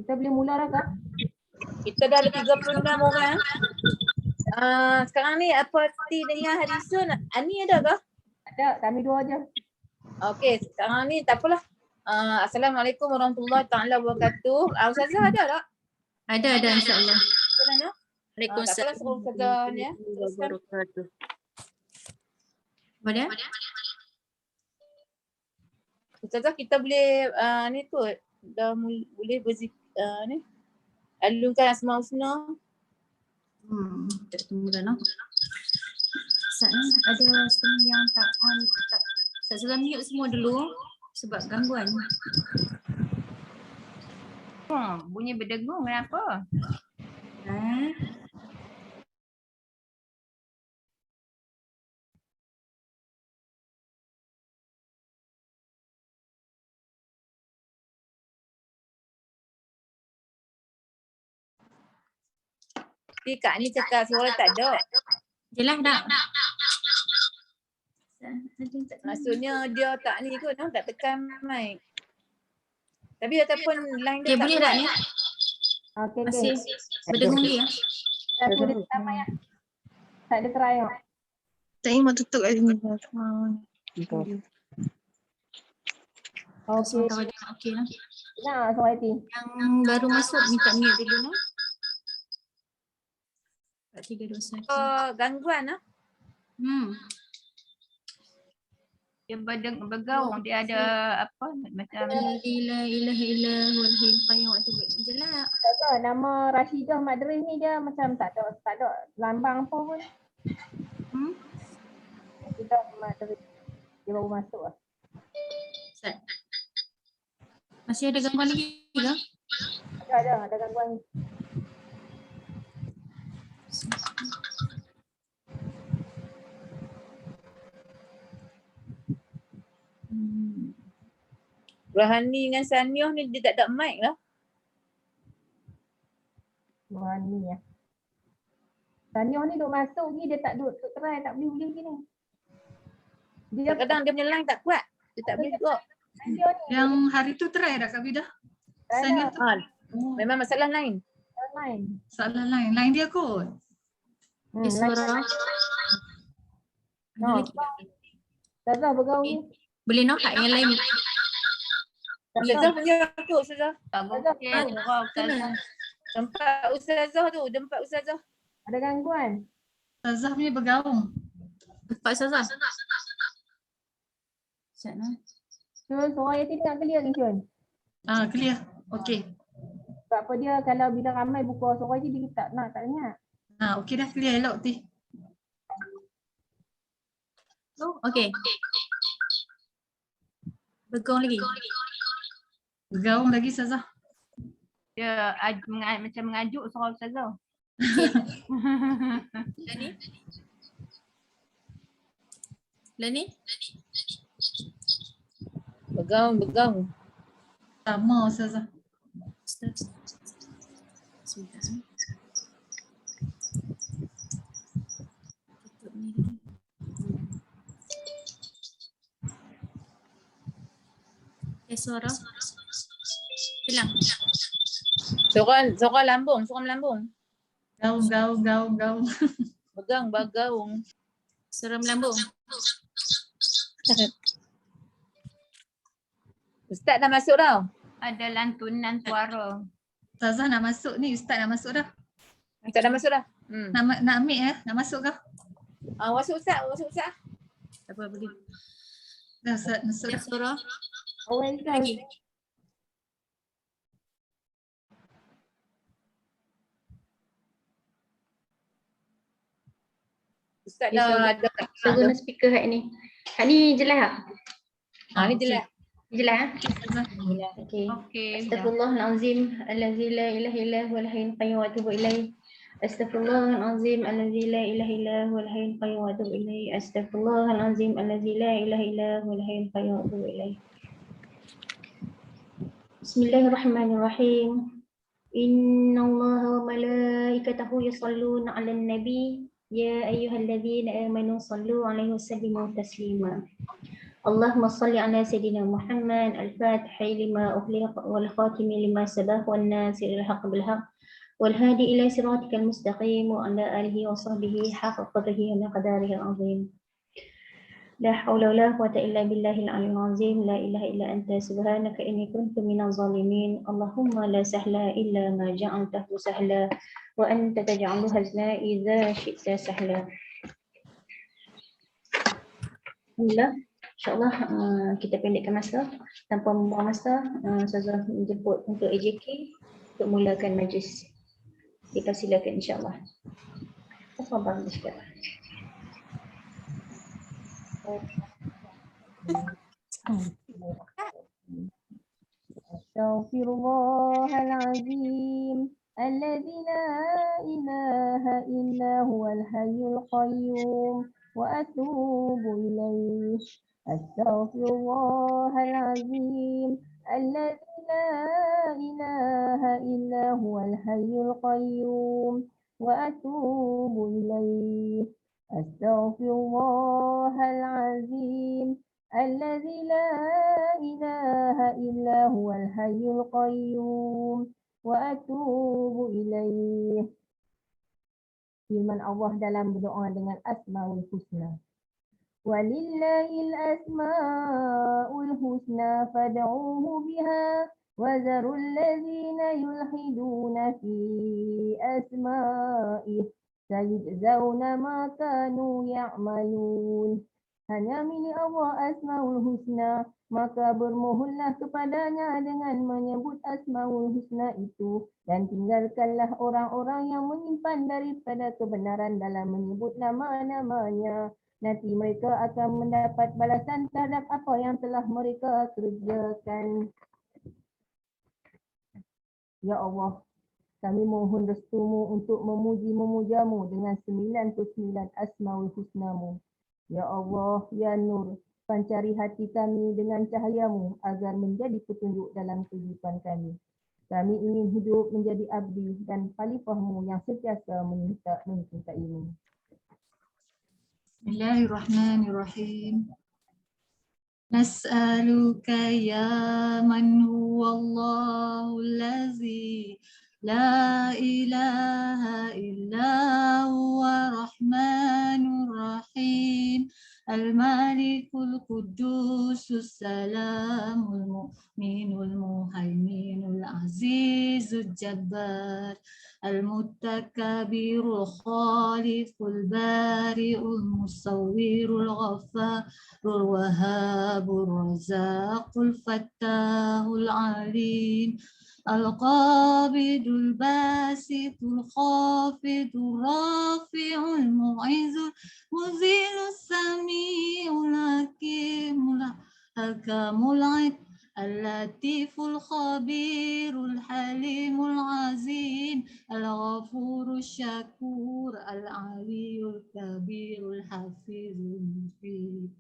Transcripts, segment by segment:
Kita boleh mula dah Kak? Kita dah ada 36 orang. Sekarang ni apa dengan hari Isun? Ani ada ke? Ada, kami dua aja. Okey, sekarang ni tak apalah. Assalamualaikum warahmatullahi taala wabarakatuh. Ustazah ada tak? Ada insya-Allah. Ustazah? Waalaikumsalam. Tak apalah suruh Ustazah ni ya. Wabarakatuh. Boleh? Ustazah kita boleh ni kot. Dah boleh ni. Alunkan Asmaul Husna. Tak tunggu dah noh. Saat ni ada setengah yang tak on. Saya mute semua dulu sebab gangguan. Bunyi berdengung kenapa? Kak ni cakap suara tak ada. Jelas tak? Maksudnya dia tak ni kot, tak tekan mic. Tapi ataupun line dia Okay, tak boleh tak ni? Okey. Masih berdengung dia. Saya boleh tambah ya. Tak ada kerayang. Saya mau tutup kali ni. Okey. Okey lah. Nah, Suhaiti. Yang baru masuk minta mute dulu noh. 3, 2, 1. Gangguan lah. Dia bergaung, dia ada apa macam La ilaha illallah wal hayyul qayyum wa atubu ilaih. Jelas. tak nama Rashidah Madrid ni dia macam tak ada lambang apa pun. Rashidah Madrid. Dia baru masuk lah. Masih ada gangguan lagi ke? Ada gangguan ni. Rohani dengan Sanioh ni dia tak ada mic lah. Rohani ya. Sanioh ni duk masuk ni dia tak duk try, tak boleh lagi ni. Dia Kadang-kadang dia punya line tak kuat. Dia tak boleh go. Sanioh ni Yang hari tu try dah Kak Bidah. Sanioh tu Memang masalah line. online. salah line dia kot. Suara. No. Ustazah bergaul ni. Boleh noh kat yang lain. Ustazah punya tu, Ustazah. Ustazah. Tempat Ustazah tu, tempat Ustazah. Ada gangguan. Ustazah punya bergaung. Tempat Ustazah. Cun, suara Yati tak clear ni Cun. Clear. Okey. Sebab apa dia kalau bila ramai buka suara je dia tak dengar. Okey dah clear elok ti. Okey. Bergaung lagi. Bergaung lagi Ustazah. Dia macam mengajuk suara Ustazah. Lani? Bergaung. Sama Ustazah. Sebentar. Tutup ni dulu. Suara. Hilang. Suara lambung. Gaung. Bergaung. Suara melambung. Ustaz dah masuk tau. Ada lantunan suara. Ustazah nak masuk ni, Ustaz nak masuk dah. Ustaz dah masuk dah. Nak ambil nak masuk kah? Masuk Ustaz. Tak apa boleh. Dah Ustaz masuk dah. Suara. Awal Lagi. Ustaz dah ada. Saya guna speaker hak ni. Hak ni jelas tak? Ni jelas. Jelas? Ustazah. Okey. Okey. Astaghfirullahalazim allazi la ilaha illa huwal hayyul qayyum wa atubu ilaih. Astaghfirullahalazim allazi la ilaha illa huwal hayyul qayyum wa atubu ilaih. Astaghfirullahalazim allazi la ilaha illa huwal hayyul qayyum wa atubu ilaih. Bismillahirrahmanirrahim. Innallaha wa malaikatahu yusholluna 'alan nabi ya ayyuhalladzina amanu shallu 'alaihi wa sallimu taslima. اللهم صل على سيدنا محمد الفاتح لما أغلق والخاتم لما سبق والناصر الحق بالحق والهادي إلى صراطك المستقيم وعلى آله وصحبه حق قدره ومقداره العظيم. لا حول ولا قوة إلا بالله العلي العظيم. لا إله إلا أنت سبحانك إني كنت من الظالمين. اللهم لا سهل إلا ما جعلته سهلا وأنت تجعل الحزن إذا شئت سهلا. Alhamdulillah, insyaAllah kita pendekkan masa tanpa membuang masa. Ustazah menjemput untuk AJK untuk mulakan majlis. Kita silakan insyaAllah. Tafadhal sekarang. Astaghfirullahalazim alladzi la ilaha illa huwal hayyul qayyum wa atubu ilaih. Astaghfirullahalazim alladzi la ilaha illa huwal hayyul qayyum wa atubu ilaih. Astaghfirullahalazim الذي لا إله إلا هو الحي القيوم وأتوب إليه. Firman Allah dalam berdoa dengan Asmaul Husna. Walillahil asmaul husna fad'uuhu biha wa zarul ladzina yulhiduna fi asma'ih sayujzauna ma kanu ya'malun. Hanya milik Allah Asmaul Husna, maka bermohonlah kepadanya dengan menyebut Asmaul Husna itu dan tinggalkanlah orang-orang yang menyimpan daripada kebenaran dalam menyebut nama-namanya. Nanti mereka akan mendapat balasan terhadap apa yang telah mereka kerjakan. Ya Allah, kami mohon restumu untuk memuji-memujamu dengan 99 Asmaul Husnamu. Ya Allah, Ya Nur, pancari hati kami dengan cahayamu agar menjadi petunjuk dalam kehidupan kami. Kami ingin hidup menjadi abdi dan khalifahmu yang sentiasa mencintaimu. Bismillahirrahmanirrahim. Nas'aluka ya man huwallahu allazi la ilaha illa huwa rahmanur rahim al-malikul qudusus salamul mu'minul muhaiminul azizul jabbar al-muttakabirul khaliful bari'ul musawwirul ghafarul wahabur razaqul fattahul alim al-qabidul basitul khafidul rafi'ul mu'izul muzilus sami'ul hakimul hakamul al-latiful khabirul halimul azim al-ghafurul syakur al-aliyul kabirul hafizul mufid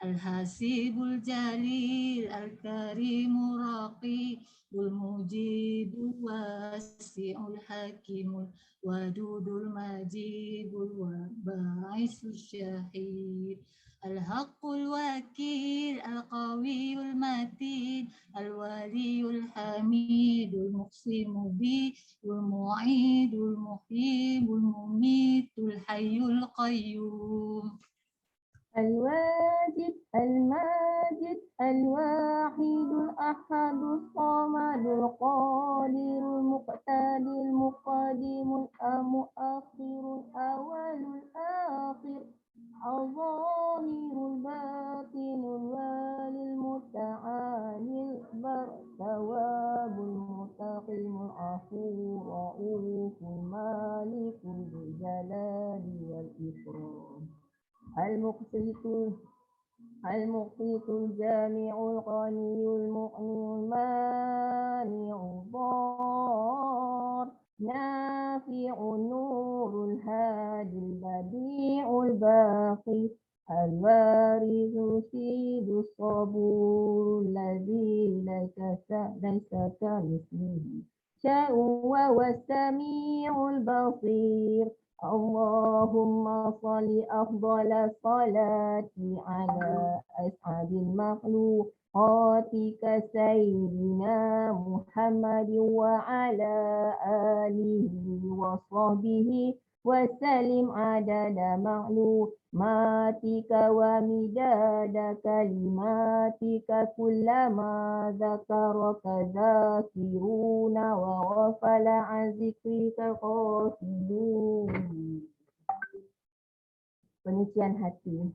al-hasibul jalil al-karimul raqibul mujibul wasi'ul hakimul wadudul majibul waba'isul syahid al-haqqul wakil al-qawiyul matin al-waliyul hamidul muqsimu wal mu'idul muhibul mumitul hayyul qayyum. الواجد الماجد الواحد الأحد الصمد القادر المقتدر المقدم المؤخر الأول الآخر الظاهر الباطن الوالي المتعالي البر التواب المنتقم العفو الرؤوف المالك ذو الجلال والإكرام المقسط الجامع الغني المغني المانع الضار نافع النور الهادي البديع الباقي الوارث الرشيد الصبور الذي ليس كمثله شيء وهو السميع البصير Allahumma salli afdala salati ala as'adil makhluqatika sayyidina Muhammadin wa ala alihi wa sahbihi wa sallim adada makhluqatika wa midada kalimatika kullama zakaraka zakiruna wa ghafala an zikrika ghafilun. Penyucian hati.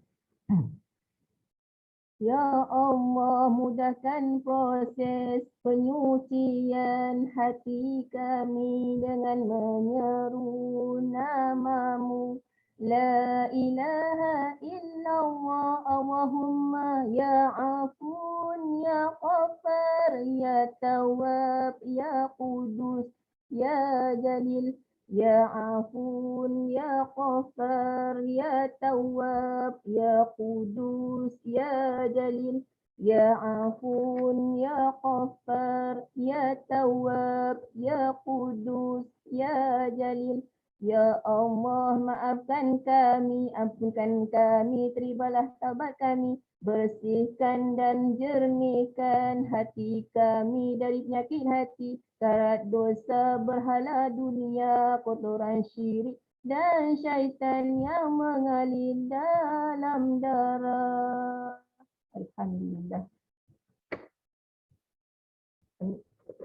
Ya Allah, mudahkan proses penyucian hati kami dengan menyeru namamu. La ilaha illallah, Allahumma ya afun, ya ghafar, ya tawwab, ya qudus, ya jalil. Ya afun, ya ghafar, ya tawwab, ya qudus, ya jalil. Ya afun, ya ghafar, ya tawwab, ya qudus, ya jalil. Ya Allah, maafkan kami, ampunkan kami, terimalah taubat kami. Bersihkan dan jernihkan hati kami dari penyakit hati, karat dosa, berhala dunia, kotoran syirik dan syaitan yang mengalir dalam darah. Alhamdulillah.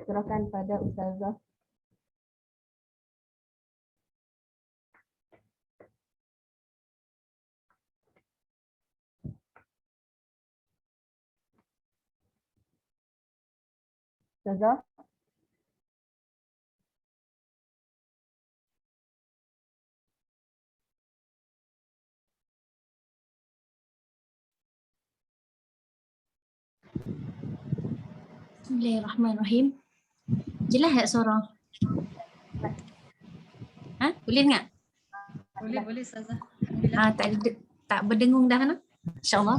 Serahkan pada Ustazah. Ustazah. Bismillahirrahmanirrahim. Jelas tak suara? Ha? Boleh dengar? Boleh Ustazah. Tak berdengung dah kan? InsyaAllah.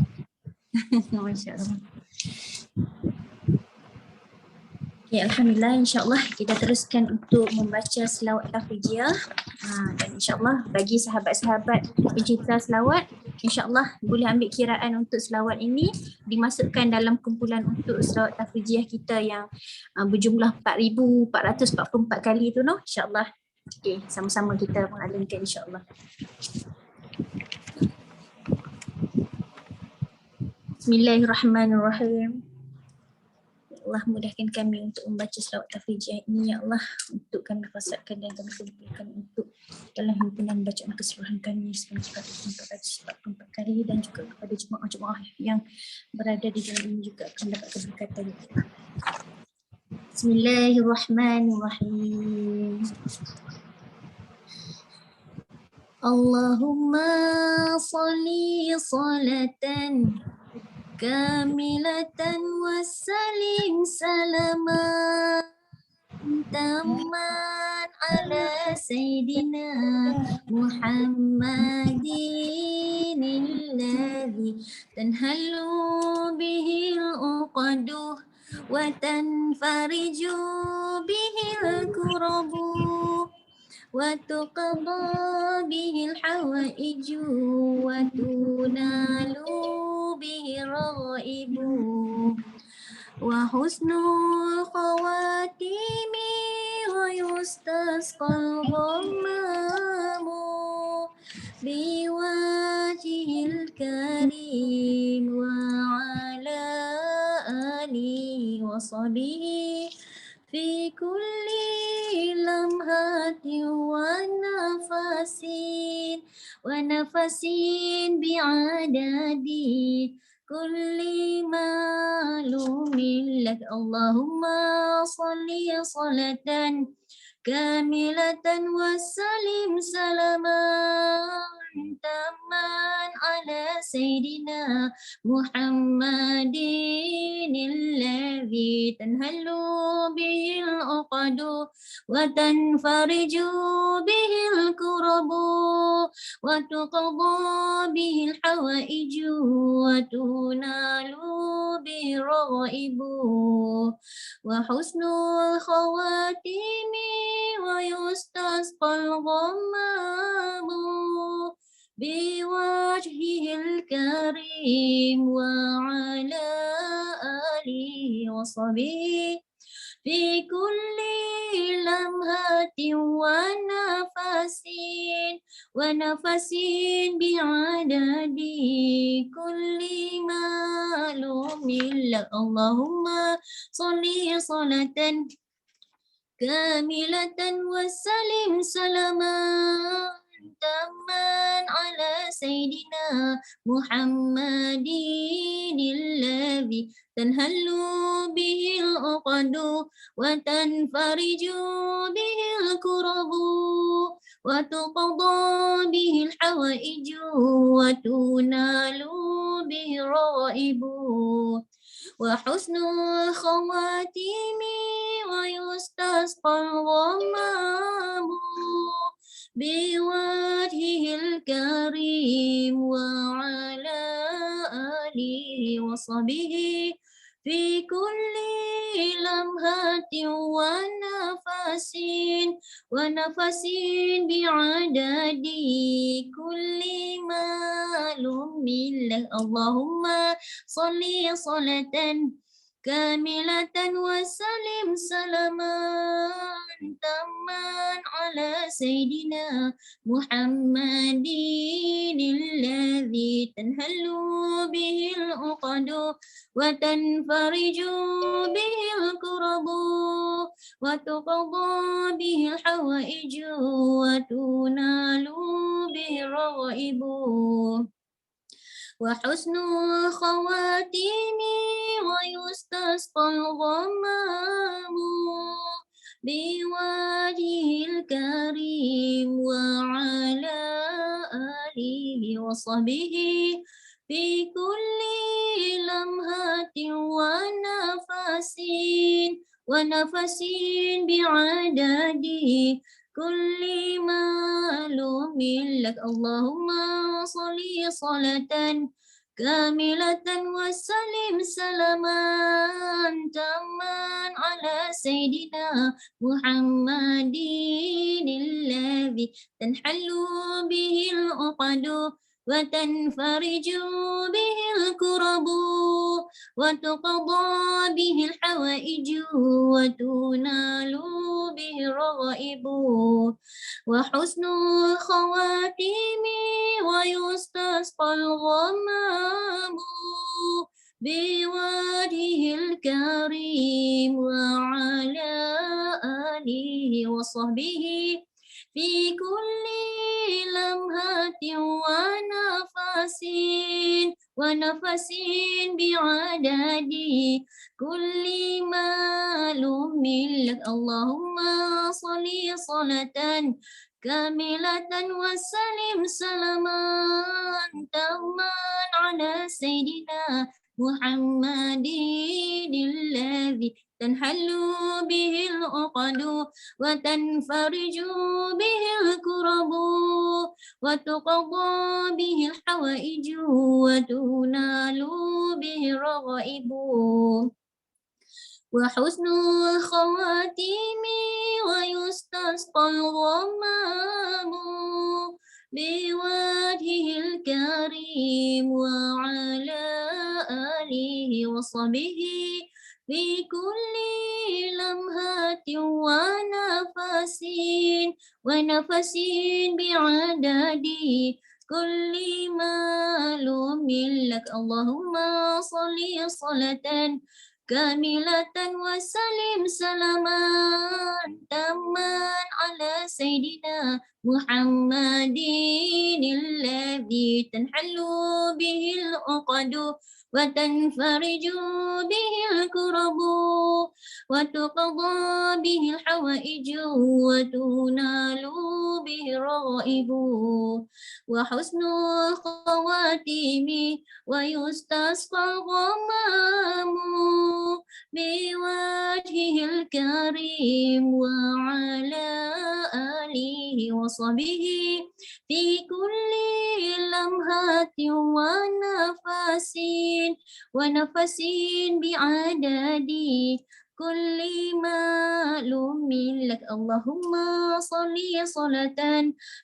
Masya-Allah. Okay, Alhamdulillah, insyaAllah kita teruskan untuk membaca selawat tafrijiyah. Dan insyaAllah bagi sahabat-sahabat pencinta selawat, insyaAllah boleh ambil kiraan untuk selawat ini dimasukkan dalam kumpulan untuk selawat tafrijiyah kita yang berjumlah 4,444 kali tu, no? InsyaAllah. Okay, sama-sama kita mengalimkan insyaAllah. Bismillahirrahmanirrahim. Allah mudahkan kami untuk membaca selawat tafrijiyah ini, ya Allah, untuk kami fasakkan dan kami kumpulkan untuk dalam himpunan bacaan keseluruhan kami sebanyak 444 kali, dan juga kepada jemaah-jemaah yang berada di dalam ini juga akan dapat keberkatan. Bismillahirrahmanirrahim. Allahumma salli salatan kamilatan wassalim salaman taman ala sayyidina Muhammadin alladhi tanhalu bihil uqaduh wa tanfariju bihil kurabu wa tuqadha bihil hawaiju wa tunalu bihi raibu wa husnul khawatimi wa yustasqal ghamamu biwajhil karim wa ala alihi wa sahbihi fi kulli lamhatin wa nafasin bi'adadi kulli ma'lumin lak. Allahumma salli salatan kamilatan wassalim salaman taman ala sayyidina Muhammadin alladhi tanhalu bihil uqadu wa tanfariju bihil kurabu wa tuqadha bihil hawaiju wa tunalu bihil raibu wa husnul khawatimi ويستسقى الغمام بوجهه الكريم وعلى آله وصحبه في كل لمحة ونفس بعدد كل معلوم لك اللهم صل صلاة كاملة وسلم سلاما تاما على سيدنا محمد الذي تنهل به العقد وتنفرج به الكرب وتقضى به الحوائج وتنال به الرغائب وحسن الخواتيم ويستسقى الغمام بوجهه الكريم وعلى آله وصحبه في كل لمحة ونفس بعدد كل معلوم له اللهم صل صلاة كاملة وسلم سلاما تاما على سيدنا محمد الذي تنهل به العقد وتنفرج به الكرب وتقضى به الحوائج وتنال به الرغائب وحسن الخواتيم ويستسقى الغمام بوجهه الكريم وعلى آله وصحبه في كل لمحة ونفس بعدد كل معلوم لك اللهم صل صلاة كاملة وسلم سلاما تاما على سيدنا محمد الذي تنحل به العقد وتنفرج به الكرب وتقضى به الحوائج وتنال به الرغائب وحسن الخواتيم ويستسقى الغمام بوجهه الكريم وعلى آله وصحبه في كل لمحة ونفس بعدد كل معلوم لك اللهم صل صلاة كاملة وسلم سلاما تاما على سيدنا محمد الذي تنحل به العقد وتنفرج به الكرب وتقضى به الحوائج وتنال به الرغائب وحسن الخواتيم ويستسقى الغمام بوجهه الكريم وعلى آله وصحبه في كل لمحة ونفس بعدد كل معلوم لك اللهم صل صلاة كاملة وسلم سلاما تاما على سيدنا محمد الذي تنحل به العقد وتنفرج به الكرب وتقضى به الحوائج وتنال به الرغائب وحسن الخواتيم ويستسقى الغمام بوجهه الكريم وعلى آله وصحبه في كل لمحة ونفس بعدد كل معلوم لك اللهم صل صلاة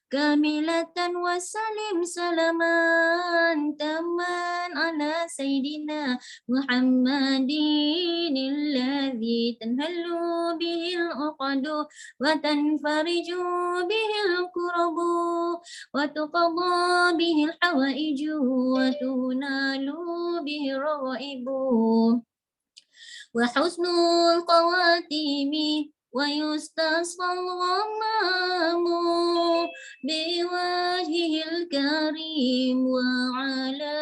كاملة وسلم سلاما تاما على سيدنا محمد الذي تنهل به العقد وتنفرج به الكرب وتقضى به الحوائج وتنال به الرغائب وحسن الخواتيم ويستسقى الغمام بوجهه الكريم وعلى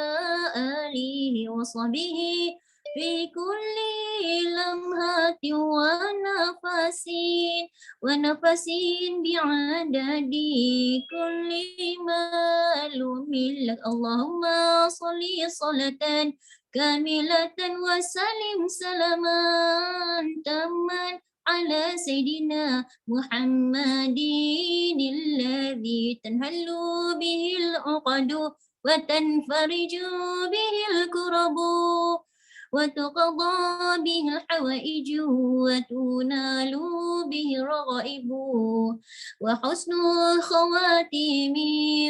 آله وصحبه في كل لمحة ونفس بعدد كل معلوم لك اللهم صل صلاة كاملة وسلم سلاما تاما على سيدنا محمد الذي تنهل به العقد وتنفرج به الكرب وتقضى به الحوائج وتنال به الرغائب وحسن الخواتيم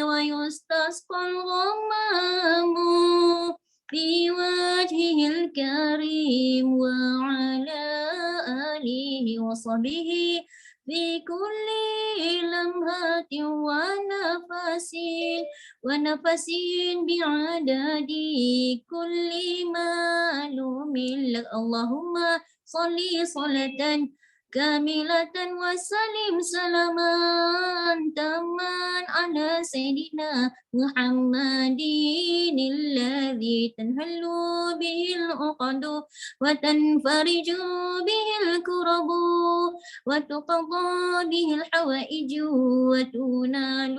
ويستسقى الغمام بوجهه الكريم وعلى آله وصحبه في كل لمحة ونفس بعدد كل معلوم لك اللهم صل صلاة كاملة وسلم سلاما تاما على سيدنا محمد الذي تنهل به العقد وتنفرج به الكرب وتقضى به الحوائج وتنال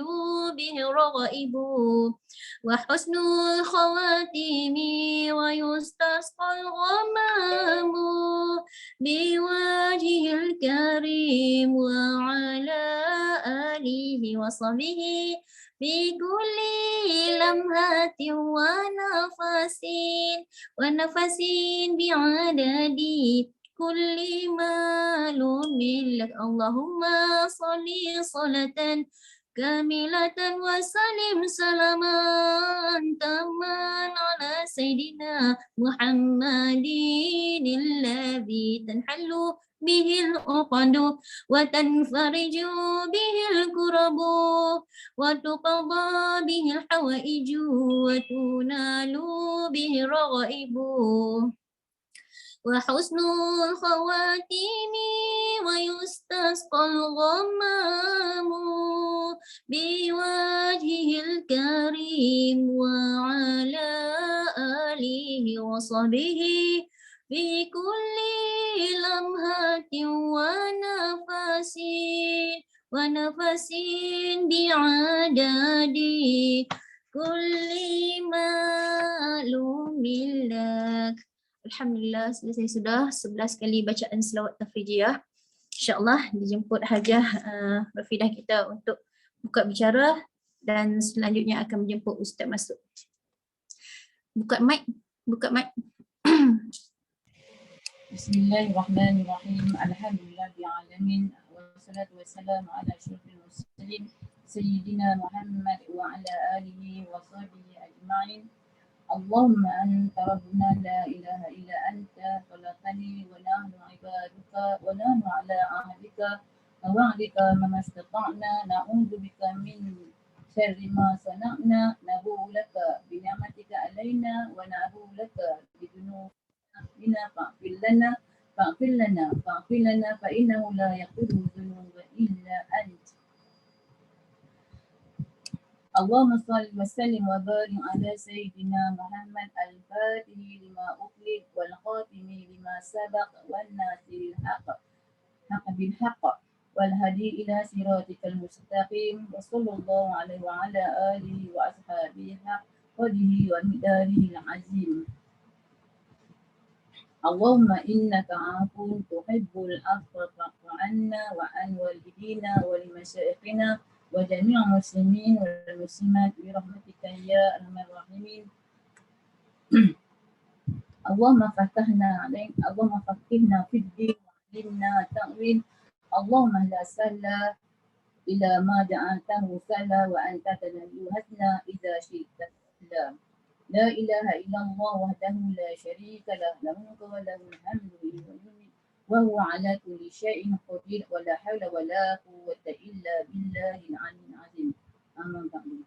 به الرغائب وحسن الخواتيم ويستسقى الغمام بوجهه الكريم وعلى آله وصحبه في كل لمحة ونفس بعدد كل معلوم لك اللهم صل صلاة كاملة وسلم سلاما تاما على سيدنا محمد الذي تنحل به العقد وتنفرج به الكرب وتقضى به الحوائج وتنال به الرغائب وحسن الخواتيم ويستسقى الغمام بوجهه الكريم وعلى آله وصحبه في كل لمحة ونفس بعدد كل معلوم لك. Alhamdulillah, selesai sudah 11 kali bacaan selawat tafrijiyah. InsyaAllah dijemput Hajah Rafidah kita untuk buka bicara dan selanjutnya akan menjemput Ustaz masuk. Buka mic. Bismillahirrahmanirrahim. Alhamdulillah bi'alamin. Wassalatu wassalamu ala asyrafil mursalin Sayyidina Muhammad wa ala alihi wa sahbihi ajma'in. اللهم أنت ربنا لا إله إلا أنت خلقتني ونحن عبادك ونحن على عهدك ووعدك ما استطعنا نعوذ بك من شر ما صنعنا نبوء لك بنعمتك علينا ونبوء لك بذنوبنا فاغفر لنا فإنه لا يغفر الذنوب إلا أنت. اللهم صل وسلم وبارك على سيدنا محمد الفاتح لما أغلق والخاتم لما سبق والناصر الحق بالحق والهدي إلى صراطك المستقيم وصلى الله عليه وعلى آله وأصحابه حق قدره ومقداره العظيم. اللهم إنك عفو تحب العفو فاعف عنا وعن والدينا ولمشايخنا وجميع المسلمين والمسلمات برحمتك يا أرحم الراحمين. اللهم فقهنا في الدين وعلمنا تأويل. اللهم لا سهل إلى ما جعلته سهلا وأنت تجهزنا إذا شئت سهلا. لا إله إلا الله وحده لا شريك له، له الملك وله الحمد وهو على كل شيء قدير ولا حول ولا قوة إلا بالله العلي العظيم. أما بعد.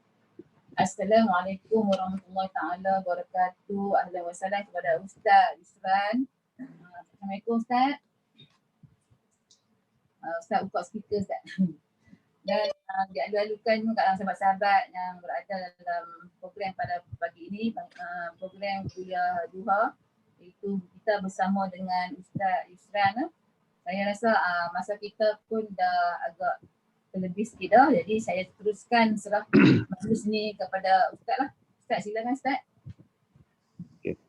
Assalamualaikum warahmatullahi taala wabarakatuh. Ahlan wa sahlan kepada Ustaz Yusran. Assalamualaikum Ustaz. Ustaz buka speaker Ustaz. Dan dialu-alukan kat sahabat-sahabat yang berada dalam program pada pagi ini, program kuliah duha, iaitu kita bersama dengan Ustaz Yusran. Saya rasa masa kita pun dah agak terlebih sikit dah, jadi saya teruskan serah majlis ni kepada Ustaz lah. Ustaz silakan Ustaz. Okay.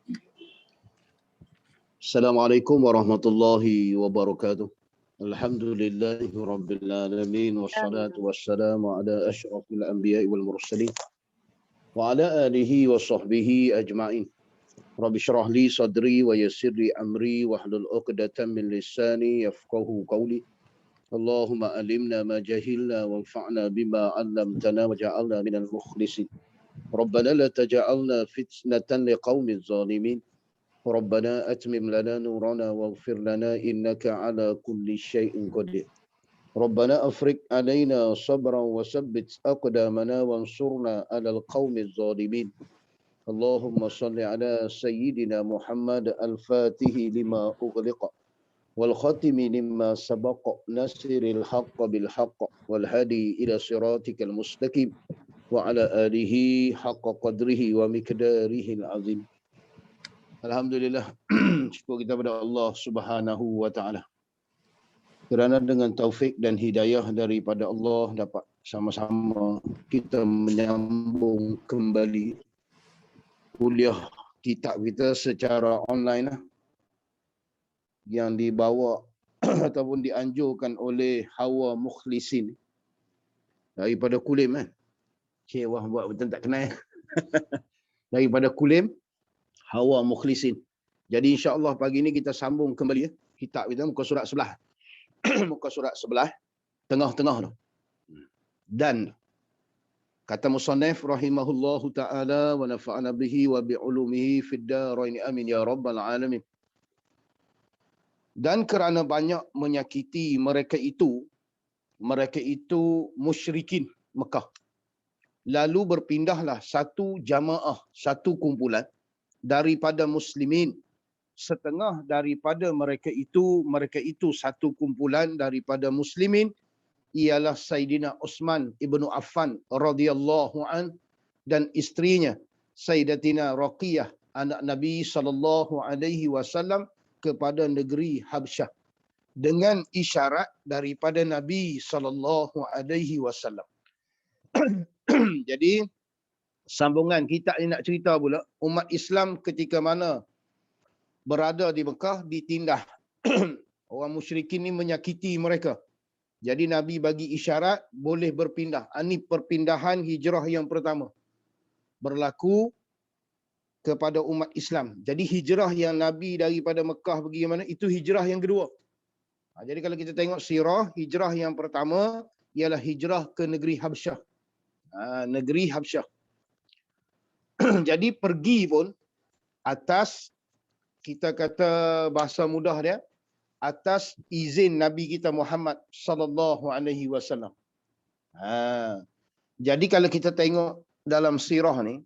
Assalamualaikum warahmatullahi wabarakatuh. Alhamdulillahi rabbil alamin wassalatu wassalamu ala asyrafil anbiya'i wal mursalin wa ala alihi wa sahbihi ajma'in. Rabbi shrah li sadri wa yassir li amri wahlul 'uqdatam min lisani yafqahu qawli. Allahumma alimna ma jahilna wanfa'na bima 'allamtana waj'alna minal mukhlisin. Rabbana la taj'alna fitnatan liqaumiz zalimin. Rabbana atmim lana nurana waghfir lana innaka 'ala kulli syai'in qadir. Rabbana afriq 'alaina sabran wa tsabbit aqdamana wansurna 'alal qaumiz zalimin. Allahumma salli 'ala sayyidina Muhammad al-Fatihi lima ughliqa wal khatimi lima sabaqa nasiril haqqo bil haqqo wal hadi ila siratikal mustaqim wa ala alihi haqqa qadrihi wa miqdarihi al-azim. Alhamdulillah, syukur kita kepada Allah Subhanahu wa taala. Kerana dengan taufik dan hidayah daripada Allah dapat sama-sama kita menyambung kembali kuliah kitab kita secara online lah, yang dibawa ataupun dianjurkan oleh Hawa Mukhlisin daripada Kulim kan. Cik wah buat betul tak kenal. Daripada Kulim, Hawa Mukhlisin. Jadi insya-Allah pagi ni kita sambung kembali ya. Kitab kita muka surat sebelah. Muka surat sebelah tengah-tengah tu. Dan kata musannif rahimahullahu taala wa nafa'ana bihi wa bi ulumihi fid darain amin ya rabbal alamin. Dan kerana banyak menyakiti mereka itu musyrikin Mekah. Lalu berpindahlah satu jamaah, satu kumpulan daripada muslimin. Setengah daripada mereka itu satu kumpulan daripada muslimin ialah Sayyidina Uthman ibnu Affan radhiyallahu an dan isterinya Sayyidatina Raqiyah anak Nabi sallallahu alaihi wasallam kepada negeri Habsyah dengan isyarat daripada Nabi sallallahu alaihi wasallam. Jadi sambungan kita ni nak cerita pula umat Islam ketika mana berada di Mekah ditindah orang musyrikin ni menyakiti mereka. Jadi Nabi bagi isyarat boleh berpindah. Ini perpindahan hijrah yang pertama berlaku kepada umat Islam. Jadi hijrah yang Nabi daripada Mekah pergi ke mana, itu hijrah yang kedua. Jadi kalau kita tengok sirah, hijrah yang pertama ialah hijrah ke negeri Habsyah. Negeri Habsyah. Jadi pergi pun atas, kita kata bahasa mudah dia, atas izin Nabi kita Muhammad sallallahu alaihi wasallam. Jadi kalau kita tengok dalam sirah ni,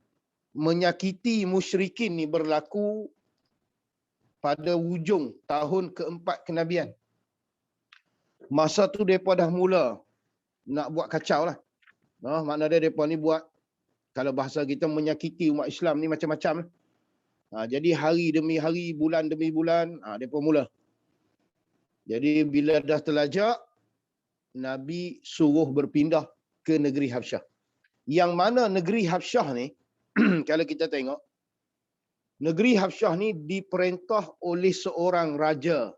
menyakiti musyrikin ni berlaku pada hujung tahun keempat kenabian. Masa tu mereka dah mula nak buat kacau lah. Makna dia mereka ni buat, kalau bahasa kita menyakiti umat Islam ni macam-macam. Jadi hari demi hari, bulan demi bulan, mereka mula. Jadi bila dah terlajak, Nabi suruh berpindah ke negeri Habsyah. Yang mana negeri Habsyah ni, kalau kita tengok, negeri Habsyah ni diperintah oleh seorang raja.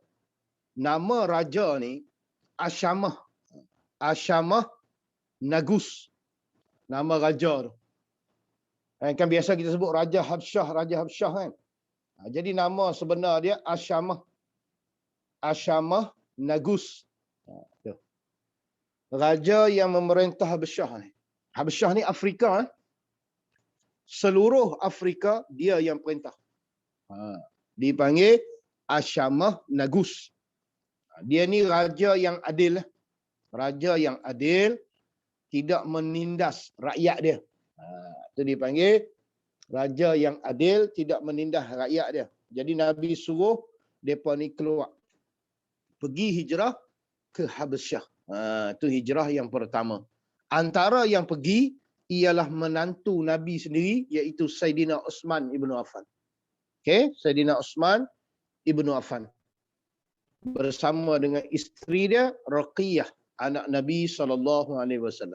Nama raja ni Asyamah. Asyamah Nagus. Nama raja tu. Kan biasa kita sebut Raja Habsyah kan. Jadi nama sebenar dia Asyamah. Asyamah Nagus. Tu. Raja yang memerintah Habasyah ni. Habasyah ni Afrika. Seluruh Afrika dia yang perintah. Dipanggil Asyamah Nagus. Dia ni raja yang adil. Raja yang adil, tidak menindas rakyat dia. Itu dipanggil raja yang adil, tidak menindas rakyat dia. Jadi Nabi suruh mereka ni keluar. Pergi hijrah ke Habasyah. Itu hijrah yang pertama. Antara yang pergi ialah menantu Nabi sendiri, iaitu Saidina Osman ibn Affan. Okey, Saidina Osman ibn Affan. Bersama dengan isteri dia, Raqiyah, anak Nabi SAW.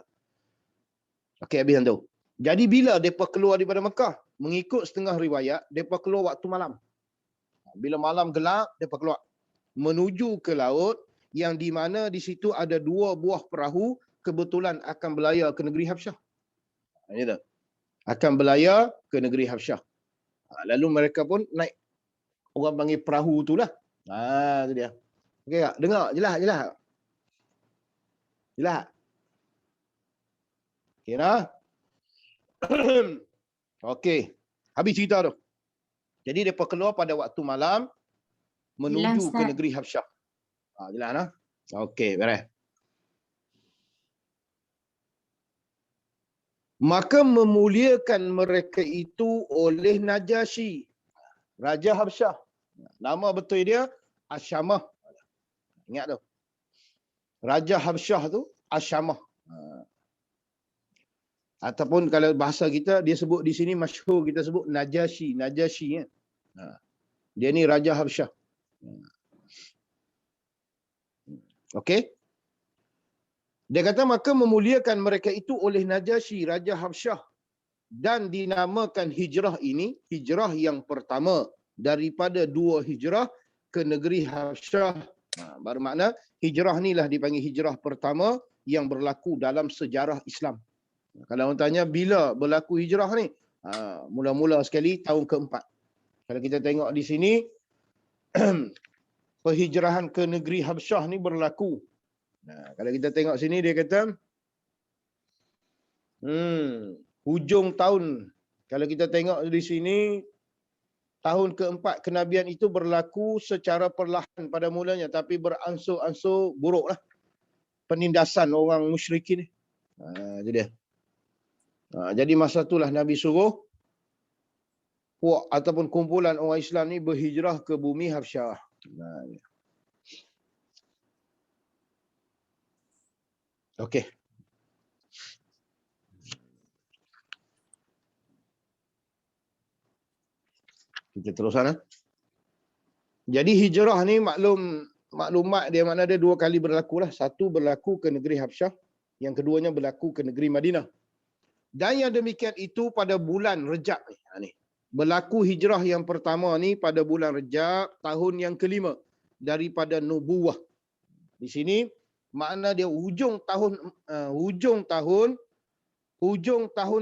Okey, habis tu. Jadi bila mereka keluar daripada Mekah? Mengikut setengah riwayat, mereka keluar waktu malam. Bila malam gelap, mereka keluar. Menuju ke laut, yang di mana di situ ada 2 buah perahu, kebetulan akan berlayar ke negeri Habsyah. Gitu. Akan berlayar ke negeri Habsyah. Lalu mereka pun naik, orang panggil perahu tu lah. Itu dia. Okey tak? Dengar? Jelas? Jelas? Okey dah? Okey. Habis cerita tu. Jadi mereka keluar pada waktu malam menuju Jelas, ke Ustaz. negeri Habsyah. Jelas dah? Okey, beres. Maka memuliakan mereka itu oleh Najasyi, Raja Habsyah. Nama betul dia Asyamah. Ingat tu. Raja Habsyah tu Asyamah. Ataupun kalau bahasa kita, dia sebut di sini masyhur, kita sebut Najasyi. Najasyi kan. Dia ni Raja Habsyah. Okey. Dia kata maka memuliakan mereka itu oleh Najasyi, Raja Habsyah. Dan dinamakan hijrah ini, hijrah yang pertama daripada 2 hijrah ke negeri Habsyah. Bermakna hijrah ni lah dipanggil hijrah pertama yang berlaku dalam sejarah Islam. Kalau orang tanya bila berlaku hijrah ni? Mula-mula sekali tahun keempat. Kalau kita tengok di sini, perhijrahan ke negeri Habsyah ni berlaku. Kalau kita tengok sini dia kata hujung tahun, kalau kita tengok di sini tahun keempat kenabian itu berlaku secara perlahan pada mulanya, tapi beransur-ansur buruklah penindasan orang musyrikin ni. Itu dia. Jadi masa itulah Nabi suruh puak ataupun kumpulan orang Islam ni berhijrah ke bumi Habsyah. Okey. Kita teruskan. Jadi hijrah ni maklumat dia makna dia 2 kali berlaku lah. Satu berlaku ke negeri Habsyah, yang keduanya berlaku ke negeri Madinah. Dan yang demikian itu pada bulan Rejab ni. Berlaku hijrah yang pertama ni pada bulan Rejab tahun yang kelima daripada nubuwah. Di sini makna dia hujung tahun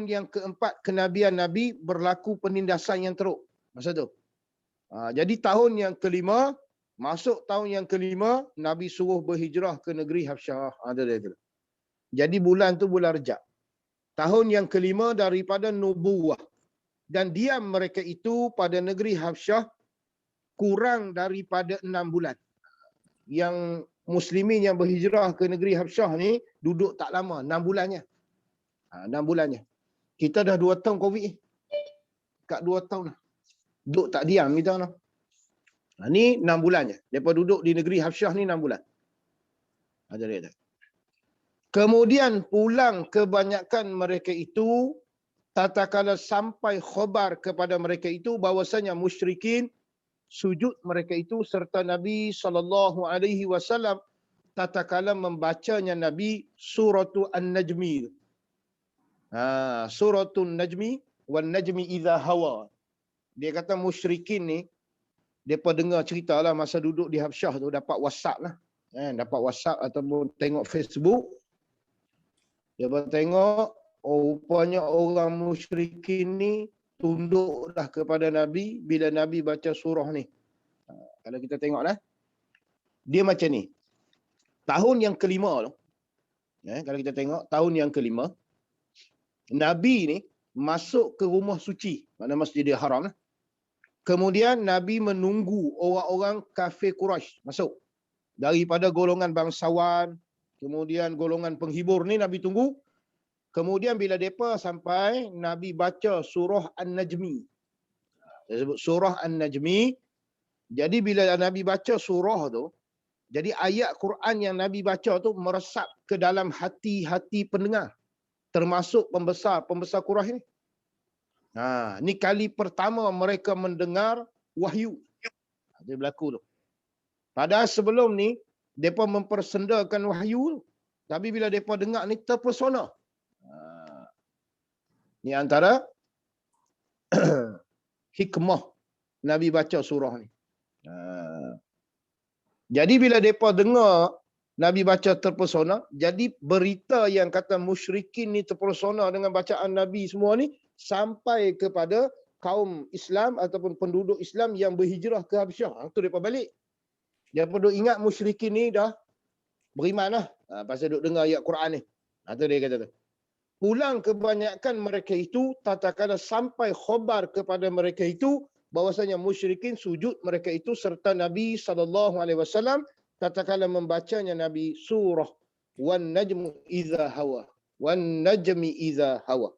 yang keempat kenabian Nabi berlaku penindasan yang teruk masa tu. Jadi tahun yang kelima, masuk tahun yang kelima, Nabi suruh berhijrah ke negeri Habsyah. Jadi bulan tu bulan Rejab. Tahun yang kelima daripada nubuwah. Dan diam mereka itu pada negeri Habsyah kurang daripada 6 bulan. Yang muslimin yang berhijrah ke negeri Habsyah ni duduk tak lama, 6 bulannya. 6 bulannya. Kita dah 2 tahun Covid ni. Dekat 2 tahun lah. Duduk tak diam kita lah. Ni 6 bulannya. Mereka duduk di negeri Habsyah ni 6 bulan. Kemudian pulang kebanyakan mereka itu tatkala sampai khabar kepada mereka itu bahwasanya musyrikin sujud mereka itu serta Nabi SAW tatkala membacanya Nabi suratul An-Najmi. Suratul Najmi wan Najmi idza hawa. Dia kata musyrikin ni depa dengar ceritalah masa duduk di Habsyah tu dapat WhatsApp lah. Dapat WhatsApp ataupun tengok Facebook. Dia tengok rupanya orang musyrikin ni tunduk dah kepada Nabi bila Nabi baca surah ni. Kalau kita tengoklah, dia macam ni. Tahun yang kelima tu, kalau kita tengok tahun yang kelima, Nabi ni masuk ke rumah suci, mana Masjidil Haram. Kemudian Nabi menunggu orang-orang kafir Quraisy masuk. Daripada golongan bangsawan, kemudian golongan penghibur ni Nabi tunggu. Kemudian bila mereka sampai, Nabi baca surah An-Najmi. Dia sebut surah An-Najmi. Jadi bila Nabi baca surah tu, jadi ayat Quran yang Nabi baca tu meresap ke dalam hati-hati pendengar. Termasuk pembesar Quraisy ni. Ni kali pertama mereka mendengar wahyu. Dia berlaku tu. Padahal sebelum ni, mereka mempersendakan wahyu tu. Tapi bila mereka dengar ni, terpesona. Ni antara hikmah Nabi baca surah ni. Jadi bila mereka dengar Nabi baca terpesona, jadi berita yang kata musyrikin ni terpesona dengan bacaan Nabi semua ni sampai kepada kaum Islam ataupun penduduk Islam yang berhijrah ke Habsyah. Itu mereka balik. Dia perlu ingat musyrikin ni dah beriman lah. Pasal duk dengar ayat Quran ni. Itu dia kata tu. Pulang kebanyakan mereka itu, tatkala sampai khabar kepada mereka itu, bahwasanya musyrikin sujud mereka itu serta Nabi SAW tatkala membacanya Nabi surah Wan Najmu Idza Hawa. Wan Najmi Idza Hawa.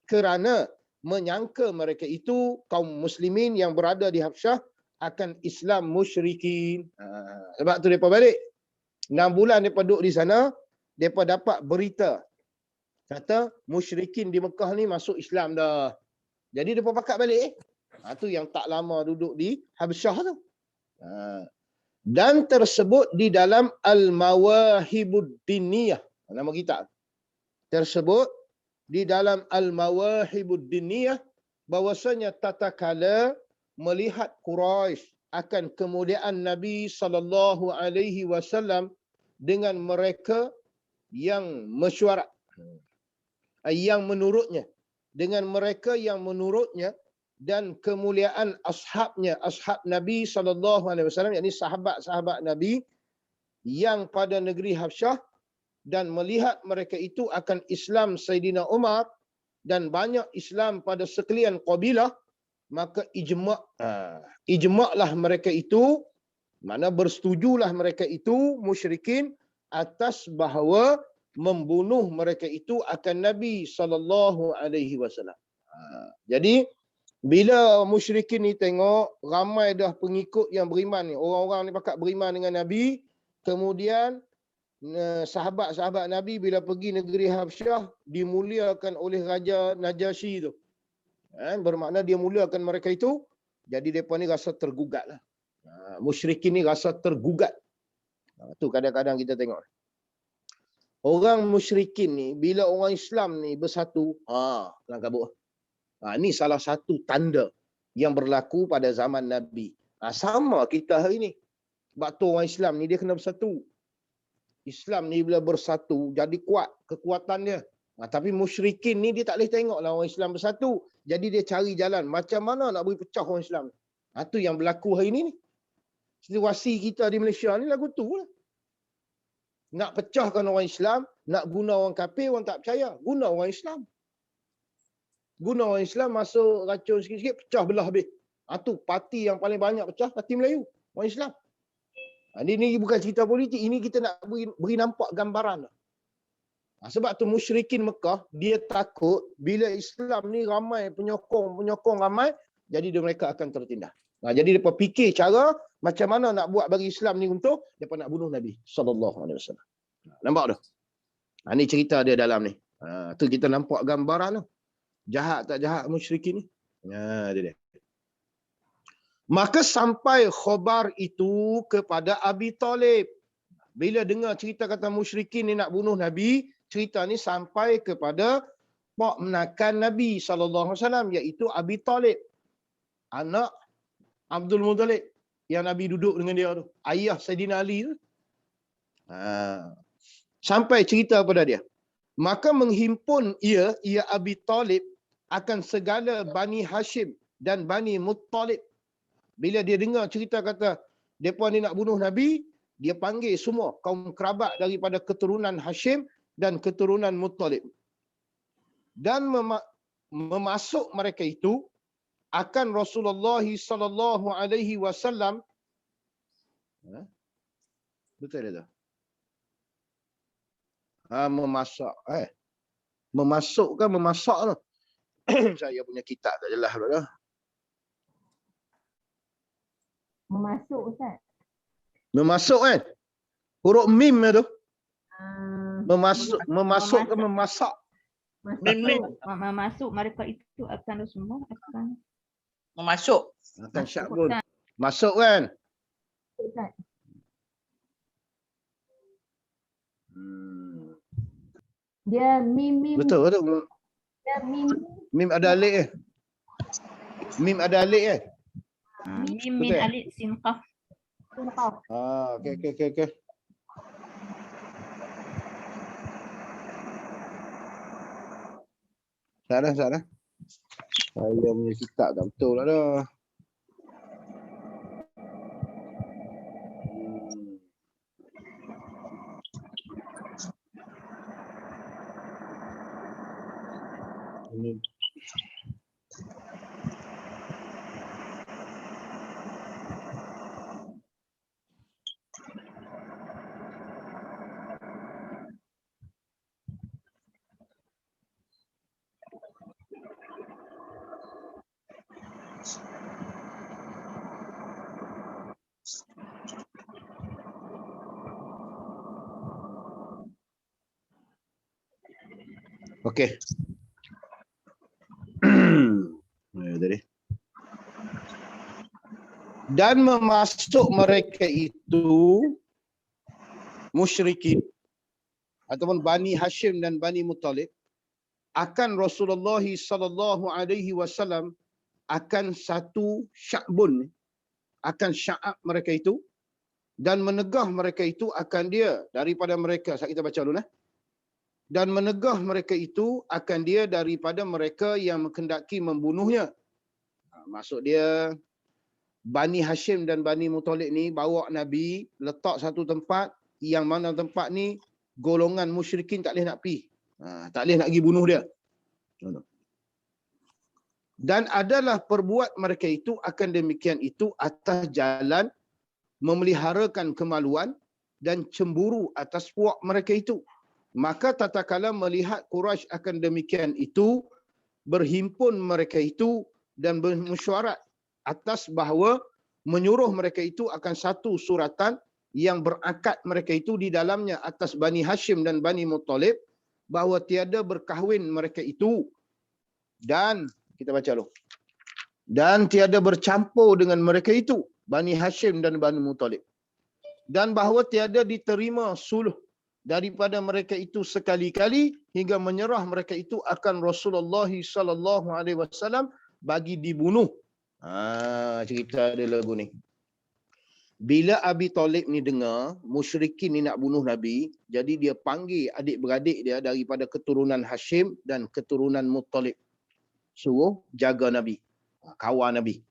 Kerana menyangka mereka itu kaum muslimin yang berada di Habsyah akan Islam musyrikin. Sebab tu mereka balik. 6 bulan mereka duduk di sana, mereka dapat berita. Kata musyrikin di Mekah ni masuk Islam dah. Jadi mereka pakat balik. Itu yang tak lama duduk di Habsyah tu. Dan tersebut di dalam Al-Mawahibud Diniyah. Nama kitab. Tersebut di dalam Al-Mawahibud Diniyah bahwasanya tatkala melihat Quraisy akan kemuliaan Nabi SAW dengan mereka yang mesyuarat, yang menurutnya, dengan mereka yang menurutnya, dan kemuliaan ashabnya, ashab Nabi SAW, yakni sahabat-sahabat Nabi yang pada negeri Habsyah, dan melihat mereka itu akan Islam Sayyidina Umar dan banyak Islam pada sekalian kabilah, maka ijma'lah mereka itu, mana bersetujulah mereka itu musyrikin atas bahawa membunuh mereka itu akan Nabi SAW. Jadi bila musyrikin ni tengok ramai dah pengikut yang beriman ni, orang-orang ni pakat beriman dengan Nabi, kemudian sahabat-sahabat Nabi bila pergi negeri Habsyah dimuliakan oleh Raja Najasyi tu. Bermakna dia muliakan mereka itu, jadi mereka ni rasa tergugat lah. Musyrikin ni rasa tergugat. Tu kadang-kadang kita tengok. Orang musyrikin ni, bila orang Islam ni bersatu, kelang kabut. Ini salah satu tanda yang berlaku pada zaman Nabi. Sama kita hari ni. Sebab tu orang Islam ni dia kena bersatu. Islam ni bila bersatu, jadi kuat kekuatan dia. Tapi musyrikin ni dia tak boleh tengoklah orang Islam bersatu. Jadi dia cari jalan. Macam mana nak beri pecah orang Islam. Itu yang berlaku hari ni. Situasi kita di Malaysia ni lagu tu lah. Nak pecahkan orang Islam, nak guna orang kafir, orang tak percaya. Guna orang Islam. Guna orang Islam masuk racun sikit-sikit, pecah belah habis. Itu parti yang paling banyak pecah, parti Melayu. Orang Islam. Ini bukan cerita politik. Ini kita nak beri nampak gambaran. Sebab tu musyrikin Mekah, dia takut bila Islam ni ramai, penyokong ramai, jadi mereka akan tertindas. Jadi mereka fikir cara macam mana nak buat bagi Islam ni untung, mereka nak bunuh Nabi SAW. Nampak tu? Ini cerita dia dalam ni. Tu kita nampak gambaran tu. Jahat tak jahat musyrikin ni? Dia. Maka sampai khabar itu kepada Abi Talib. Bila dengar cerita kata musyrikin ni nak bunuh Nabi, cerita ni sampai kepada pak menakan Nabi SAW, iaitu Abi Talib. Anak Abdul Muttalib yang Nabi duduk dengan dia tu. Ayah Sayyidina Ali tu. Sampai cerita pada dia. Maka menghimpun ia Abi Talib akan segala Bani Hashim dan Bani Muttalib. Bila dia dengar cerita kata mereka ni nak bunuh Nabi, dia panggil semua kaum kerabat daripada keturunan Hashim dan keturunan Muttalib. Dan memasuk mereka itu akan Rasulullah sallallahu alaihi wasallam. Betul tak? Memasak. Memasuk kan memasak lah. Saya punya kitab tak jelas dah. Memasuk Ustaz. Memasuk kan? Huruf mim tu. Memasuk. Memasuk ke memasak? Mim. Memasuk mereka itu akan Rasulullah akan Memasuk. Akan syakbun. Masuk kan? Ustaz. Dia mim. Betul. Dia mim. Mim ada alif eh? Mim ada alif eh? mim min Betul. alif sin qaf. Okey. Salah. Saya punya kitab tak betul lah dah. Ini okey. Tadi. Dan memasuk mereka itu musyrikin ataupun Bani Hashim dan Bani Muttalib akan Rasulullah sallallahu alaihi wasallam akan satu sya'bun, akan sya'ab mereka itu dan menegah mereka itu akan dia daripada mereka. Kita baca dulu dan menegah mereka itu akan dia daripada mereka yang menghendaki membunuhnya. Maksud dia Bani Hashim dan Bani Muttalib ni bawa Nabi letak satu tempat yang mana tempat ni golongan musyrikin tak boleh nak pergi. Tak boleh nak pergi bunuh dia. Dan adalah perbuat mereka itu akan demikian itu atas jalan memeliharakan kemaluan dan cemburu atas puak mereka itu. Maka tatkala melihat Quraisy akan demikian itu, berhimpun mereka itu dan bermesyuarat atas bahawa menyuruh mereka itu akan satu suratan yang berakad mereka itu di dalamnya atas Bani Hashim dan Bani Muttalib bahawa tiada berkahwin mereka itu dan kita baca dulu. Dan tiada bercampur dengan mereka itu, Bani Hashim dan Bani Muttalib. Dan bahawa tiada diterima suluh daripada mereka itu sekali-kali hingga menyerah mereka itu akan Rasulullah sallallahu alaihi wasallam bagi dibunuh. Cerita dia lagu ni. Bila Abi Talib ni dengar musyrikin ni nak bunuh Nabi, jadi dia panggil adik-beradik dia daripada keturunan Hashim dan keturunan Muttalib. Suruh jaga Nabi, kawan Nabi.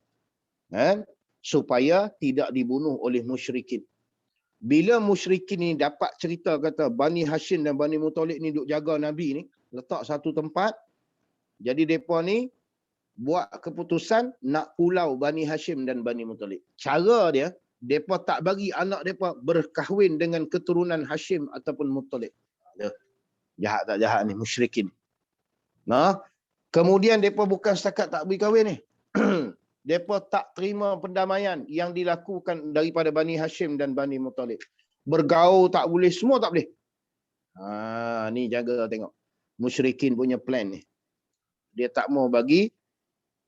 Supaya tidak dibunuh oleh musyrikin. Bila musyrikin ni dapat cerita kata Bani Hashim dan Bani Muttalib ni duk jaga Nabi ni, letak satu tempat. Jadi mereka ni buat keputusan nak pulau Bani Hashim dan Bani Muttalib. Cara dia, mereka tak bagi anak mereka berkahwin dengan keturunan Hashim ataupun Muttalib. Jahat tak jahat ni musyrikin. Kemudian mereka bukan setakat tak beri kahwin ni. Mereka tak terima pendamaian yang dilakukan daripada Bani Hashim dan Bani Muttalib. Bergaul tak boleh, semua tak boleh. Ni jaga tengok. Musyrikin punya plan ni. Dia tak mau bagi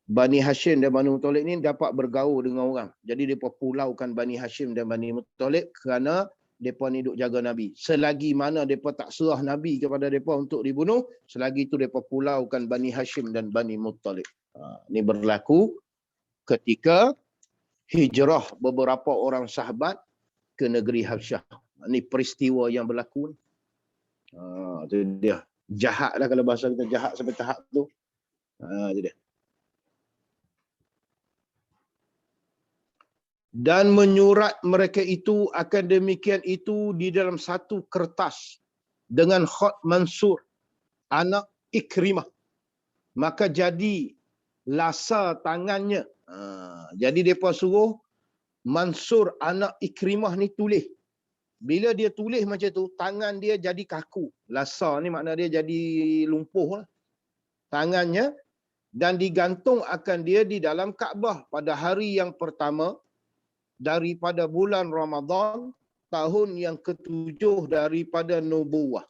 Bani Hashim dan Bani Muttalib ni dapat bergaul dengan orang. Jadi mereka pulaukan Bani Hashim dan Bani Muttalib kerana mereka ni duk jaga Nabi. Selagi mana mereka tak serah Nabi kepada mereka untuk dibunuh, selagi itu mereka pulaukan Bani Hashim dan Bani Muttalib. Ini berlaku ketika hijrah beberapa orang sahabat ke negeri Habsyah. Ini peristiwa yang berlaku. Itu dia. Jahat lah kalau bahasa kita, jahat sampai tahap tu. Itu dia. Dan menyurat mereka itu akan demikian itu di dalam satu kertas dengan khat Mansur anak Ikrimah. Maka jadi lasa tangannya. Jadi mereka suruh Mansur anak Ikrimah ni tulis. Bila dia tulis macam tu, tangan dia jadi kaku. Lasa ni makna dia jadi lumpuh lah. Tangannya, dan digantung akan dia di dalam Kaabah pada hari yang pertama daripada bulan Ramadan tahun yang ketujuh daripada nubuwah.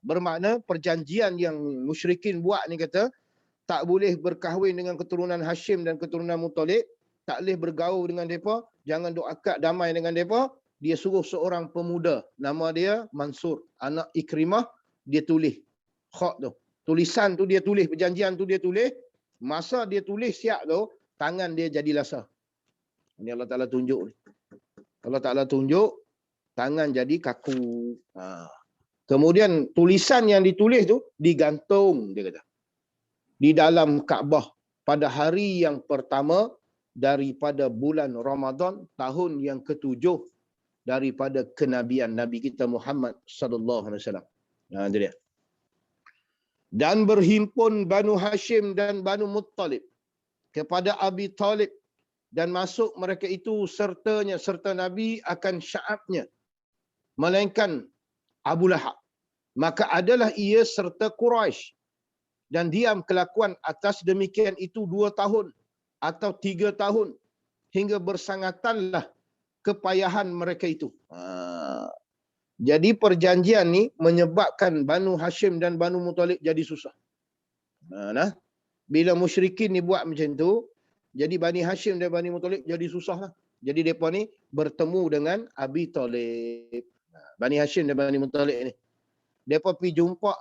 Bermakna perjanjian yang musyrikin buat ni kata tak boleh berkahwin dengan keturunan Hashim dan keturunan Muttalib, tak boleh bergaul dengan mereka, jangan duk akad damai dengan mereka. Dia suruh seorang pemuda, nama dia Mansur, anak Ikrimah, dia tulis khat tu. Tulisan tu dia tulis, perjanjian tu dia tulis. Masa dia tulis siap tu, tangan dia jadi lasa. Ini Allah Ta'ala tunjuk ni. Allah Ta'ala tunjuk, tangan jadi kaku. Kemudian tulisan yang ditulis tu digantung, dia kata, di dalam Kaabah pada hari yang pertama daripada bulan Ramadan tahun yang ketujuh daripada kenabian Nabi kita Muhammad sallallahu alaihi wasallam. Itu dia. Dan berhimpun Banu Hashim dan Banu Muttalib kepada Abi Talib, dan masuk mereka itu serta Nabi akan Sya'abnya, melainkan Abu Lahab. Maka adalah ia serta Quraisy, dan diam kelakuan atas demikian itu 2 tahun atau 3 tahun, hingga bersangatanlah kepayahan mereka itu. Jadi perjanjian ni menyebabkan Banu Hashim dan Banu Muttalib jadi susah. Bila musyrikin ni buat macam tu, jadi Bani Hashim dan Bani Muttalib jadi susah lah. Jadi mereka ni bertemu dengan Abi Talib. Bani Hashim dan Bani Muttalib ni, mereka pergi jumpa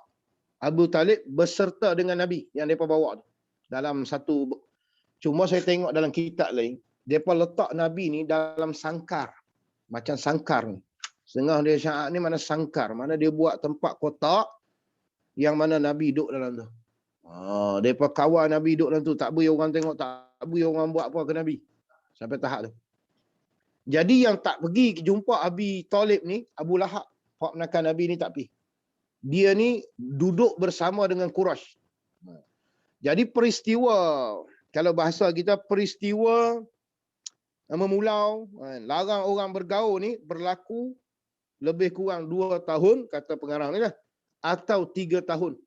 Abu Talib beserta dengan Nabi yang mereka bawa tu. Dalam satu, cuma saya tengok dalam kitab lain, mereka letak Nabi ni dalam sangkar. Macam sangkar ni. Setengah dia Syiah ni mana sangkar. Mana dia buat tempat kotak yang mana Nabi duduk dalam tu. Mereka kawal Nabi duduk dalam tu. Tak boleh orang tengok, tak boleh orang buat apa ke Nabi. Sampai tahap tu. Jadi yang tak pergi jumpa Abi Talib ni, Abu Lahab, hak menakan Nabi ni tak pergi. Dia ni duduk bersama dengan Quraisy. Jadi peristiwa, kalau bahasa kita, peristiwa memulau, larang orang bergaul ni berlaku lebih kurang 2 tahun, kata pengarang ni lah, atau 3 tahun.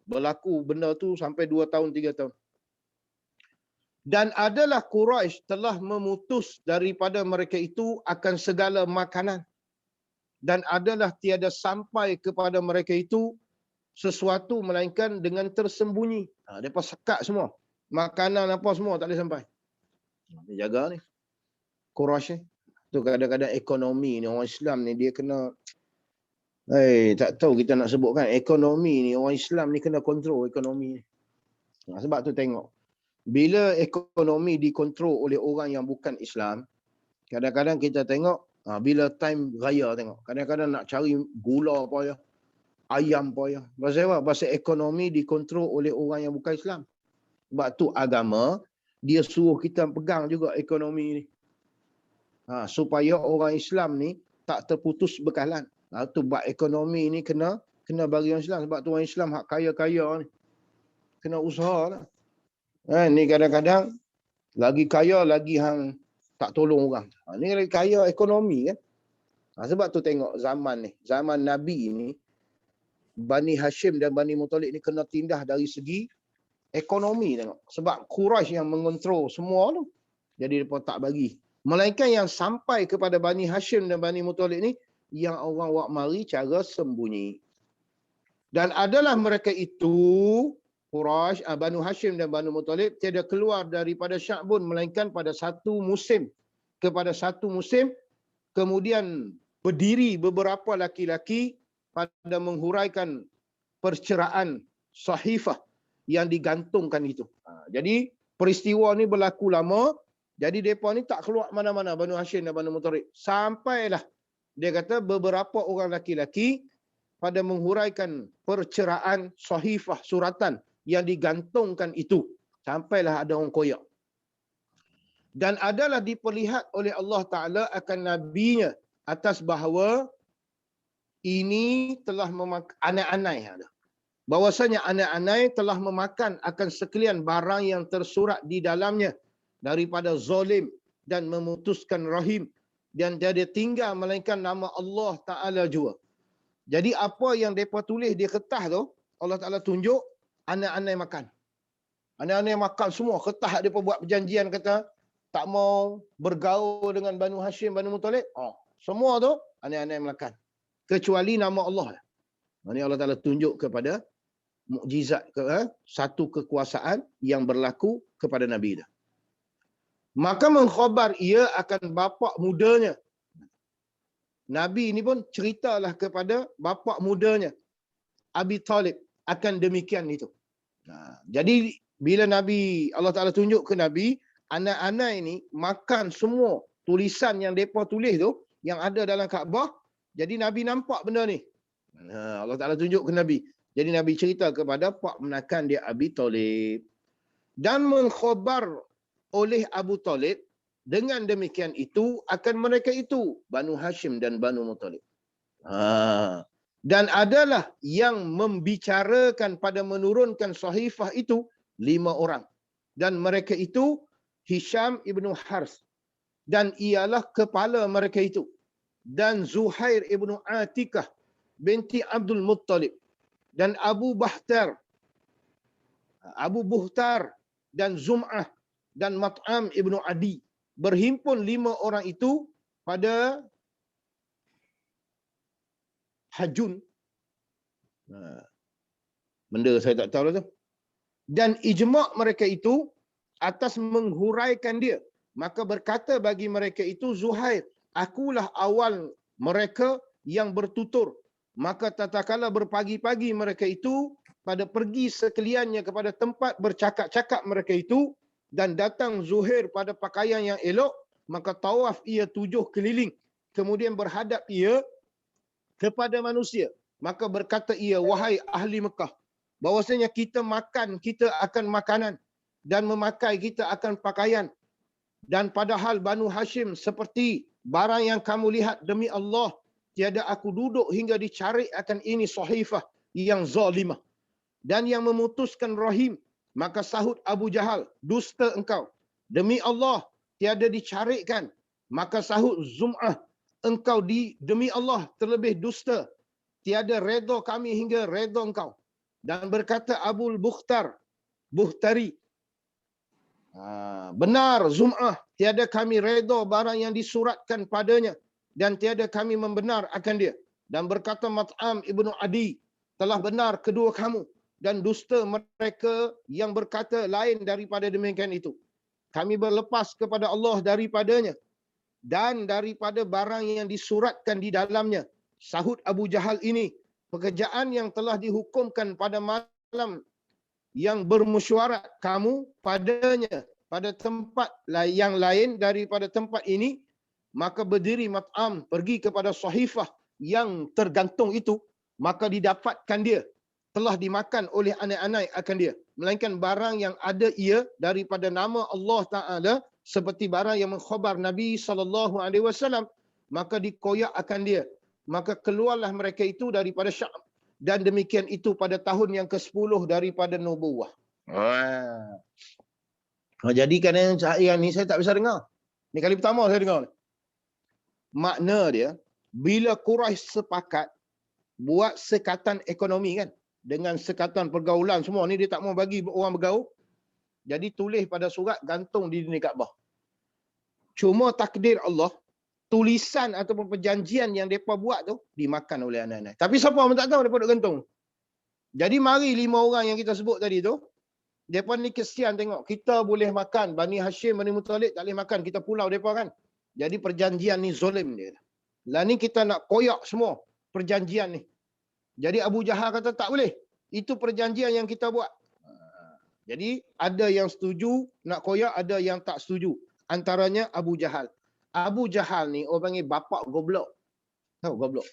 Berlaku benda tu sampai 2 tahun, 3 tahun. Dan adalah Quraisy telah memutus daripada mereka itu akan segala makanan. Dan adalah tiada sampai kepada mereka itu sesuatu melainkan dengan tersembunyi. Mereka sekat semua. Makanan apa semua tak boleh sampai. Dia jaga ni. Quraisy ni. Tu kadang-kadang ekonomi ni, orang Islam ni dia kena, tak tahu kita nak sebutkan, ekonomi ni, orang Islam ni kena kontrol ekonomi ni. Sebab tu tengok, bila ekonomi dikontrol oleh orang yang bukan Islam, kadang-kadang kita tengok, bila time raya tengok, kadang-kadang nak cari gula apa ya, ayam apa ya. Pasal apa? Pasal ekonomi dikontrol oleh orang yang bukan Islam. Sebab tu agama, dia suruh kita pegang juga ekonomi ni. Supaya orang Islam ni tak terputus bekalan. Tu buat ekonomi ni kena bagi orang Islam. Sebab tu orang Islam hak kaya-kaya ni kena usaha lah. Ni kadang-kadang lagi kaya lagi hang tak tolong orang. Ni lagi kaya ekonomi kan. Sebab tu tengok zaman ni, zaman Nabi ni, Bani Hashim dan Bani Muttalib ni kena tindah dari segi ekonomi tengok. Sebab Quraisy yang mengontrol semua tu. Jadi mereka tak bagi. Melainkan yang sampai kepada Bani Hashim dan Bani Muttalib ni, yang orang wak mari cara sembunyi. Dan adalah mereka itu, Quraisy, Banu Hashim dan Banu Muttalib, tiada keluar daripada Sya'bun, melainkan pada satu musim. Kepada satu musim, kemudian berdiri beberapa laki-laki pada menghuraikan perceraian sahifah yang digantungkan itu. Jadi peristiwa ni berlaku lama. Jadi mereka ni tak keluar mana-mana, Banu Hashim dan Banu Muttalib. Sampailah, dia kata, beberapa orang laki-laki pada menghuraikan perceraian sahifah, suratan, yang digantungkan itu. Sampailah ada orang koyak. Dan adalah diperlihat oleh Allah Ta'ala akan Nabi-Nya atas bahawa ini telah memakan anai-anai ada. Bahwasanya anai-anai telah memakan akan sekalian barang yang tersurat di dalamnya daripada zalim dan memutuskan rahim, dan tiada tinggal melainkan nama Allah Ta'ala jua. Jadi apa yang mereka tulis di kertas tu, Allah Ta'ala tunjuk anai-anai makan. Anai-anai makan semua. Kertas mereka buat perjanjian kata tak mau bergaul dengan Banu Hashim, Banu Muttalib. Semua tu anai-anai makan. Kecuali nama Allah. Ini Allah Ta'ala tunjuk kepada mukjizat, satu kekuasaan yang berlaku kepada Nabi dah. Maka mengkhabar ia akan bapa mudanya. Nabi ini pun ceritalah kepada bapa mudanya, Abi Talib, akan demikian itu. Jadi bila Nabi, Allah Ta'ala tunjuk ke Nabi, anak-anak ini makan semua tulisan yang mereka tulis tu, yang ada dalam Kaabah. Jadi Nabi nampak benda ni. Allah Ta'ala tunjuk ke Nabi. Jadi Nabi cerita kepada pak menakan dia Abi Talib. Dan mengkhabar oleh Abu Talib, dengan demikian itu akan mereka itu, Banu Hashim dan Banu Muttalib. Dan adalah yang membicarakan pada menurunkan sahifah itu 5 orang. Dan mereka itu Hisham ibnu Hars. Dan ialah kepala mereka itu. Dan Zuhair ibnu Atikah binti Abdul Muttalib. Dan Abu Buhtar dan Zum'ah dan Mat'am ibnu Adi. Berhimpun 5 orang itu pada Hajun. Benda saya tak tahu lah tu. Dan ijma' mereka itu atas menghuraikan dia. Maka berkata bagi mereka itu Zuhair, akulah awal mereka yang bertutur. Maka tatkala berpagi-pagi mereka itu pada pergi sekaliannya kepada tempat bercakap-cakap mereka itu, dan datang Zuhair pada pakaian yang elok, maka tawaf ia 7 keliling. Kemudian berhadap ia kepada manusia. Maka berkata ia, wahai ahli Mekah, bahwasanya kita makan, kita akan makanan, dan memakai kita akan pakaian. Dan padahal Banu Hashim seperti barang yang kamu lihat, demi Allah, tiada aku duduk hingga dicari akan ini sahifah yang zalimah dan yang memutuskan rahim. Maka sahut Abu Jahal, dusta engkau. Demi Allah, tiada dicarikan. Maka sahut Zum'ah, engkau demi Allah terlebih dusta. Tiada redha kami hingga redha engkau. Dan berkata Abu Buhtari, benar Zum'ah, tiada kami redha barang yang disuratkan padanya, dan tiada kami membenar akan dia. Dan berkata Mat'am ibnu Adi, telah benar kedua kamu, dan dusta mereka yang berkata lain daripada demikian itu. Kami berlepas kepada Allah daripadanya dan daripada barang yang disuratkan di dalamnya. Sahut Abu Jahal ini, pekerjaan yang telah dihukumkan pada malam yang bermesyuarat kamu padanya pada tempat yang lain daripada tempat ini. Maka berdiri Mat'am pergi kepada sahifah yang tergantung itu, maka didapatkan dia telah dimakan oleh anak-anak akan dia, melainkan barang yang ada ia daripada nama Allah Ta'ala, seperti barang yang mengkhabar Nabi SAW, maka dikoyak akan dia. Maka keluarlah mereka itu daripada Syam, dan demikian itu pada tahun yang ke-10 daripada nubuwah. Jadi kan yang ni saya tak bisa dengar. Ni kali pertama saya dengar. Makna dia, bila Quraisy sepakat buat sekatan ekonomi kan, dengan sekatan pergaulan semua ni, dia tak mau bagi orang bergaul. Jadi tulis pada surat, gantung di dinding Kaabah. Cuma takdir Allah, tulisan ataupun perjanjian yang mereka buat tu dimakan oleh anak-anak. Tapi siapa pun tak tahu mereka duk gantung. Jadi mari 5 orang yang kita sebut tadi tu, mereka ni kesian tengok, kita boleh makan, Bani Hashim, Bani Muttalib tak boleh makan, kita pulau mereka kan. Jadi perjanjian ni zalim dia. Lah ni kita nak koyak semua perjanjian ni. Jadi Abu Jahal kata tak boleh. Itu perjanjian yang kita buat. Jadi ada yang setuju nak koyak, ada yang tak setuju. Antaranya Abu Jahal. Abu Jahal ni orang panggil bapak goblok. Tahu goblok?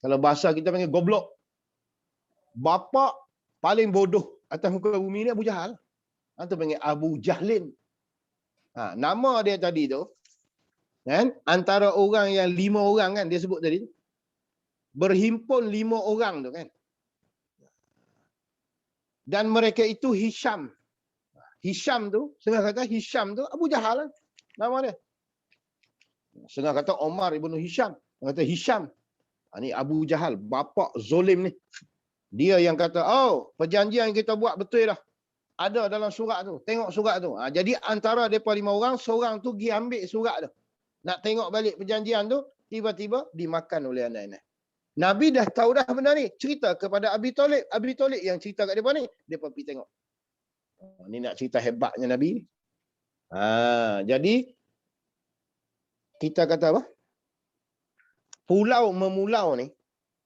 Kalau bahasa kita panggil goblok. Bapak paling bodoh atas muka bumi ni Abu Jahal. Atau panggil Abu Jahlin. Nama dia tadi tu, kan? Antara orang yang 5 orang kan dia sebut tadi. Berhimpun 5 orang tu kan. Dan mereka itu Hisham. Hisham tu, setengah kata Hisham tu Abu Jahal lah. Nama dia. Setengah kata Omar ibn Hisham. Setengah kata Hisham. Ni Abu Jahal, bapa zolim ni. Dia yang kata, oh perjanjian kita buat betul dah. Ada dalam surat tu. Tengok surat tu. Jadi antara mereka 5 orang, seorang tu pergi ambil surat tu. Nak tengok balik perjanjian tu, tiba-tiba dimakan oleh anak-anak. Nabi dah tahu dah benda ni. Cerita kepada Abi Talib. Abi Talib yang cerita kat mereka ni. Mereka pergi tengok. Ni nak cerita hebatnya Nabi ni. Jadi, kita kata apa? Pulau memulau ni,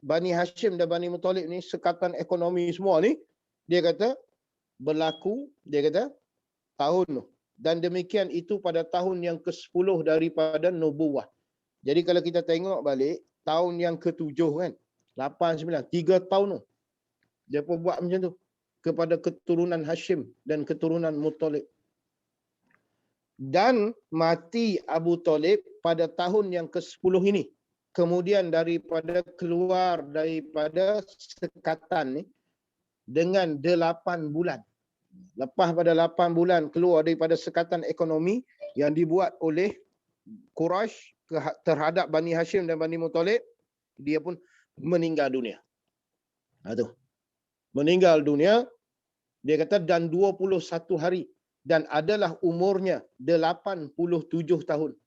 Bani Hashim dan Bani Muttalib ni, sekatan ekonomi semua ni, dia kata, berlaku, dia kata, tahun tu. Dan demikian itu pada tahun yang ke-10 daripada nubuwah. Jadi kalau kita tengok balik, tahun yang ke-7 kan, 8, 9, 3 tahun tu. Dia pun buat macam tu. Kepada keturunan Hashim dan keturunan Muttalib. Dan mati Abu Talib pada tahun yang ke-10 ini. Kemudian daripada keluar daripada sekatan ni dengan 8 bulan. Lepas pada 8 bulan keluar daripada sekatan ekonomi yang dibuat oleh Quraisy terhadap Bani Hashim dan Bani Muttalib, dia pun meninggal dunia. Tu. Meninggal dunia, dia kata dan 21 hari dan adalah umurnya 87 tahun.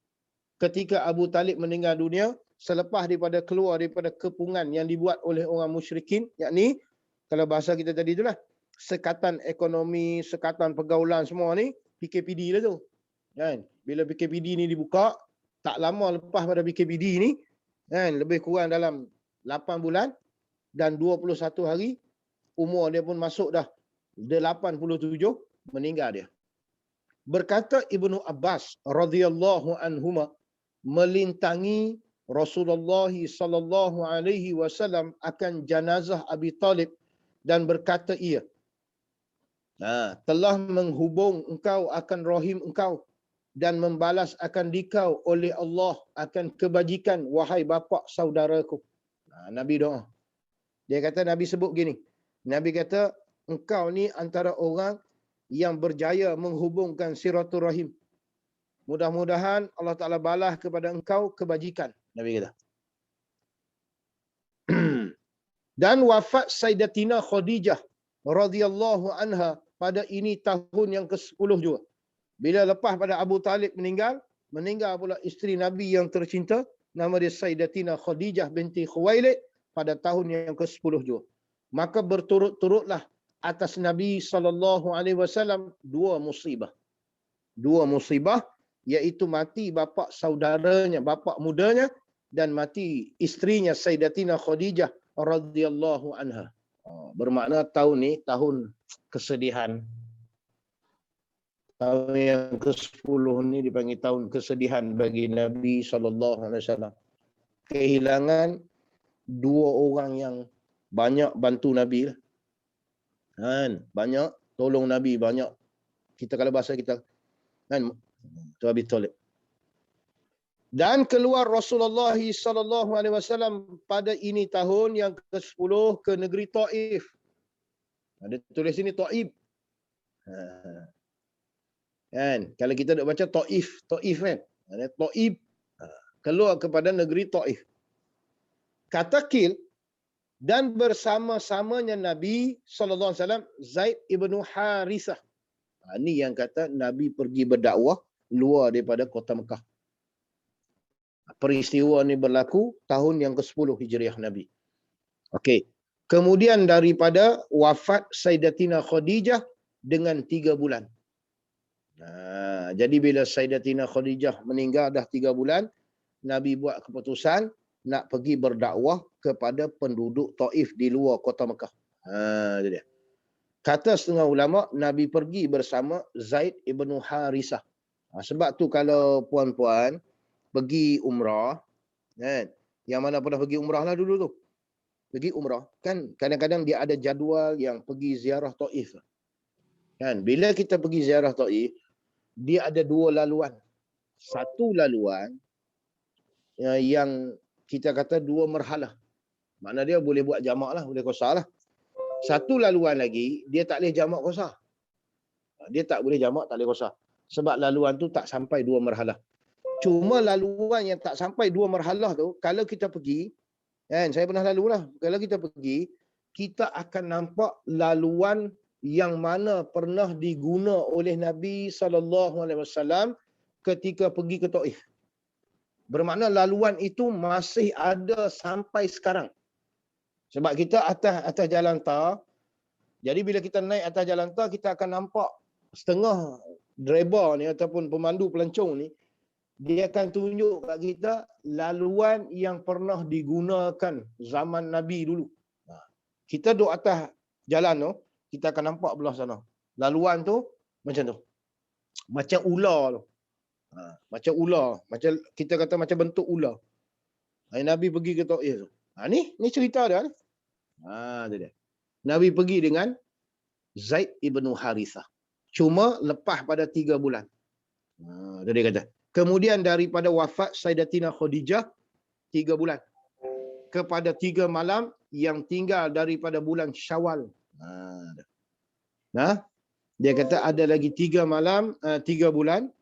Ketika Abu Talib meninggal dunia, selepas daripada keluar daripada kepungan yang dibuat oleh orang musyrikin, yakni kalau bahasa kita tadi itulah, sekatan ekonomi, sekatan pergaulan semua ni, PKPD lah tu. Kan? Bila PKPD ni dibuka, tak lama lepas pada PKPD ni, kan, lebih kurang dalam 8 bulan dan 21 hari, umur dia pun masuk dah 87, meninggal dia. Berkata Ibnu Abbas radhiyallahu anhuma, melintangi Rasulullah sallallahu alaihi wasallam akan jenazah Abi Talib dan berkata ia, telah menghubung engkau akan rahim engkau dan membalas akan dikau oleh Allah akan kebajikan wahai bapa saudaraku. Nabi doa. Dia kata, Nabi sebut gini. Nabi kata, engkau ni antara orang yang berjaya menghubungkan silaturahim. Mudah-mudahan Allah Ta'ala balas kepada engkau kebajikan. Nabi kata. Dan wafat Sayyidatina Khadijah radhiyallahu anha pada ini tahun yang ke-10 juga. Bila lepas pada Abu Talib meninggal pula isteri Nabi yang tercinta, nama dia Sayyidatina Khadijah binti Khuwailid pada tahun yang ke-10 juga. Maka berturut-turutlah atas Nabi SAW 2 musibah. 2 musibah, iaitu mati bapa saudaranya, bapa mudanya, dan mati isterinya Sayyidatina Khadijah radhiyallahu anha. Bermakna tahun ni tahun kesedihan. Tahun yang ke-10 ni dipanggil tahun kesedihan bagi Nabi SAW. Kehilangan 2 orang yang banyak bantu Nabi lah. Kan? Banyak tolong Nabi, banyak. Kita kalau bahasa kita kan, tu Abi Talib. Dan keluar Rasulullah SAW pada ini tahun yang ke-10 ke negeri Taif. Ada tulis sini Taib. Kan? Kalau kita nak baca Taif kan? Ada Taib. Keluar kepada negeri Taif. Kata Qil, dan bersama-samanya Nabi SAW Zaid ibn Harithah. Ini yang kata Nabi pergi berdakwah luar daripada kota Mekah. Peristiwa ni berlaku tahun yang ke-10 Hijriah Nabi. Okey. Kemudian daripada wafat Sayyidatina Khadijah dengan 3 bulan. Jadi bila Sayyidatina Khadijah meninggal dah 3 bulan, Nabi buat keputusan nak pergi berdakwah kepada penduduk Taif di luar kota Mekah. Itu dia. Kata setengah ulama, Nabi pergi bersama Zaid ibn Harithah. Sebab tu kalau puan-puan pergi umrah, kan? Yang mana pernah pergi umrah lah dulu tu. pergi umrah, kan kadang-kadang dia ada jadual yang pergi ziarah Taif. Kan bila kita pergi ziarah Taif, dia ada dua laluan. Satu laluan yang kita kata dua marhalah. Makna dia boleh buat jamak lah, boleh qasar lah. Satu laluan lagi, dia tak boleh jamak qasar. Dia tak boleh jamak, tak boleh qasar. Sebab laluan tu tak sampai dua marhalah. Cuma laluan yang tak sampai dua marhalah tu, kalau kita pergi, kan, saya pernah lalu lah. Kalau kita pergi, kita akan nampak laluan yang mana pernah diguna oleh Nabi SAW ketika pergi ke Taif. Bermakna laluan itu masih ada sampai sekarang. Sebab kita atas jalan tar, jadi bila kita naik atas jalan tar, kita akan nampak setengah driver ni ataupun pemandu pelancong ni, dia akan tunjuk kat kita laluan yang pernah digunakan zaman Nabi dulu. Kita duduk atas jalan tu, kita akan nampak belah sana. Laluan tu macam tu. Macam ular tu. Macam ular. Macam kita kata macam bentuk ular. Nabi pergi ke Taif tu. Ni cerita dia. Tu dia. Nabi pergi dengan Zaid ibn Harithah. Cuma lepas pada 3 bulan. Tu dia kata. Kemudian daripada wafat Sayyidatina Khadijah 3 bulan. Kepada 3 malam yang tinggal daripada bulan Syawal. Dia kata ada lagi 3 malam, 3 bulan.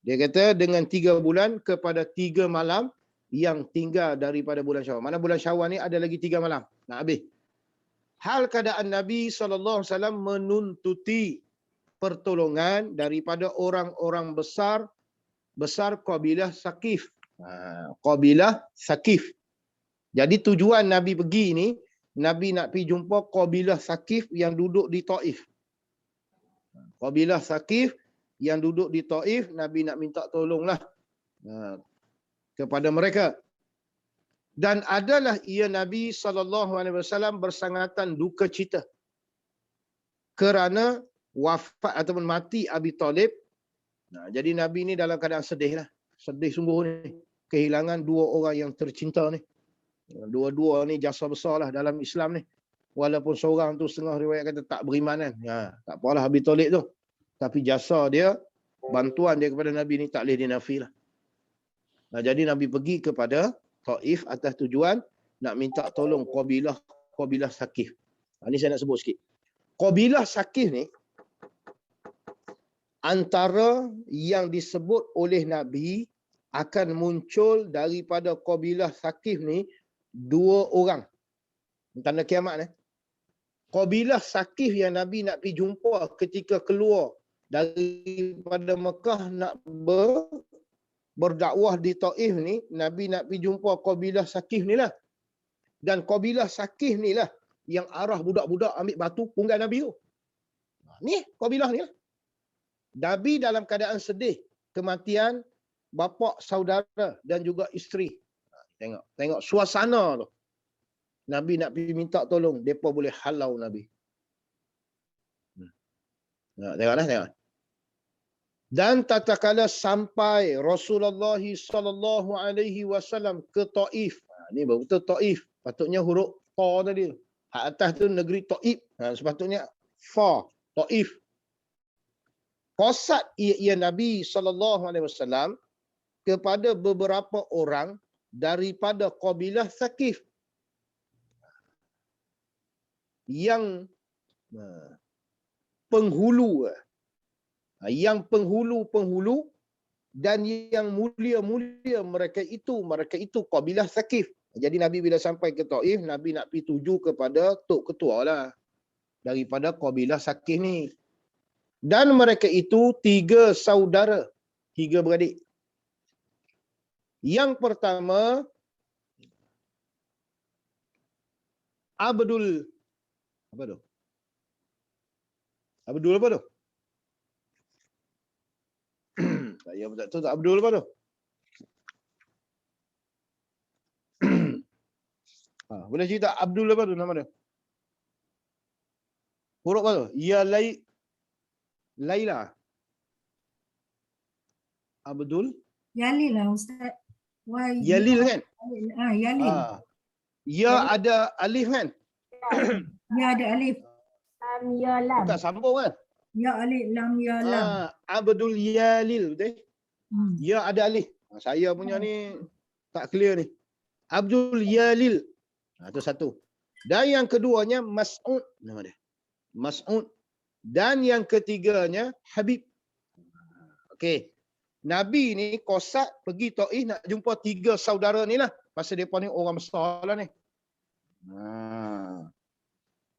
Dia kata dengan 3 bulan kepada 3 malam yang tinggal daripada bulan Syawal. Mana bulan Syawal ni ada lagi 3 malam. Nak habis. Hal keadaan Nabi SAW menuntuti pertolongan daripada orang-orang besar kabilah Saqif. Kabilah Saqif. Jadi tujuan Nabi pergi ni, Nabi nak pergi jumpa kabilah Saqif yang duduk di Taif. Kabilah Saqif yang duduk di Taif, Nabi nak minta tolonglah kepada mereka. Dan adalah ia Nabi SAW bersangatan duka cita kerana wafat ataupun mati Abi Talib. Jadi Nabi ni dalam keadaan sedih lah. Sedih sungguh ni. Kehilangan 2 orang yang tercinta ni. Dua-dua ni jasa besar lah dalam Islam ni. Walaupun seorang tu setengah riwayat kata tak beriman kan. Tak apalah Abi Talib tu. Tapi jasa dia, bantuan dia kepada Nabi ni tak boleh dinafi lah. Jadi Nabi pergi kepada Taif atas tujuan nak minta tolong kabilah Saqif. Ni saya nak sebut sikit. Kabilah Saqif ni antara yang disebut oleh Nabi akan muncul daripada kabilah Saqif ni 2 orang. Tanda kiamat ni. Kabilah Saqif yang Nabi nak pergi jumpa ketika keluar daripada Mekah nak berdakwah di Taif ni, Nabi nak pergi jumpa kabilah Saqif ni lah. Dan kabilah Saqif ni lah yang arah budak-budak ambil batu punggai Nabi tu. Ni kabilah ni lah. Nabi dalam keadaan sedih kematian bapa, saudara dan juga isteri. Tengok suasana tu. Nabi nak pergi minta tolong, depa boleh halau Nabi. Tengok. Dan tatkala sampai Rasulullah SAW ke Taif. Ni betul Taif. Patutnya huruf Ta tadi. Hak atas tu negeri Taif. Sepatutnya Fa, Taif. Qasad ia Nabi SAW kepada beberapa orang daripada kabilah Saqif yang penghulu dan yang mulia-mulia mereka itu kabilah Saqif. Jadi Nabi bila sampai ke Taif, Nabi nak pergi tuju kepada tok ketua lah daripada kabilah Saqif ni. Dan mereka itu 3 saudara, 3 beradik. Yang pertama Abdul apa tu? Abdul apa tu? Saya tak tahu tak Abdul apa tu? Boleh cerita Abdul apa tu nama dia? Huruf apa tu? Ya Laila. Abdul Yalil lah Ustaz. Yalil kan? Yalil. Ya ada alif kan? Ya ada alif. Lam ya lam. Tak sambung kan? Ya alif lam ya lam. Abdul Yalil, betul? Ya ada alif. Saya punya ni tak clear ni. Abdul Yalil. Itu satu. Dan yang keduanya Mas'ud nama dia. Mas'ud. Dan yang ketiganya Habib. Okey. Nabi ni kosak pergi Taif nak jumpa 3 saudara ni lah. Pasal mereka ni orang besar lah ni.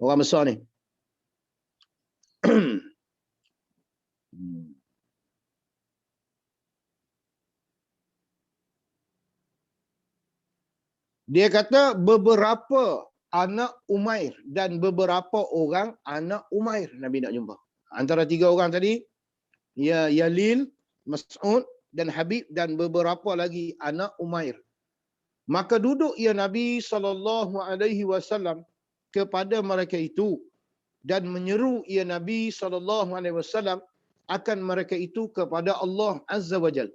Orang besar ni. Dia kata beberapa anak Umair dan beberapa orang anak Umair Nabi nak jumpa. Antara 3 orang tadi, ya Yalil, Mas'ud dan Habib dan beberapa lagi anak Umair. Maka duduk ya Nabi SAW kepada mereka itu dan menyeru ya Nabi SAW akan mereka itu kepada Allah Azza wa Jal.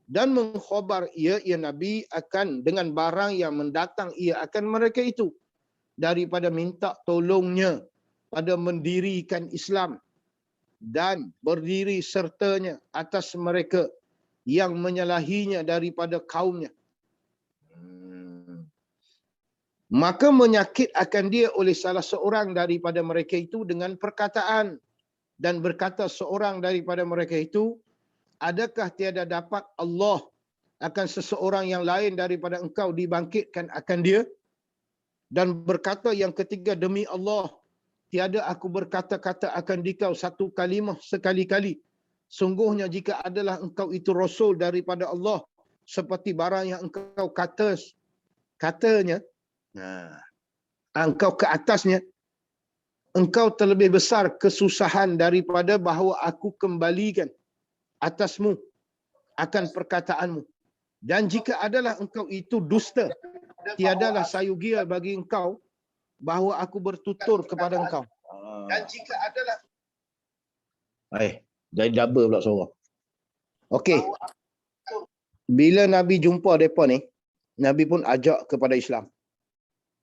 Dan mengkhabar ia Nabi akan dengan barang yang mendatang ia akan mereka itu daripada minta tolongnya pada mendirikan Islam dan berdiri sertanya atas mereka yang menyalahinya daripada kaumnya. Maka menyakit akan dia oleh salah seorang daripada mereka itu dengan perkataan dan berkata seorang daripada mereka itu, adakah tiada dapat Allah akan seseorang yang lain daripada engkau dibangkitkan akan dia? Dan berkata yang ketiga, demi Allah, tiada aku berkata-kata akan dikau satu kalimah sekali-kali. Sungguhnya jika adalah engkau itu Rasul daripada Allah, seperti barang yang engkau katanya, engkau ke atasnya, engkau terlebih besar kesusahan daripada bahawa aku kembalikan atasmu akan perkataanmu. Dan jika adalah engkau itu dusta, tiadalah sayugia bagi engkau bahawa aku bertutur kepada engkau. Dan jika adalah jadi double pula suara. Okey. Bila Nabi jumpa mereka ni, Nabi pun ajak kepada Islam.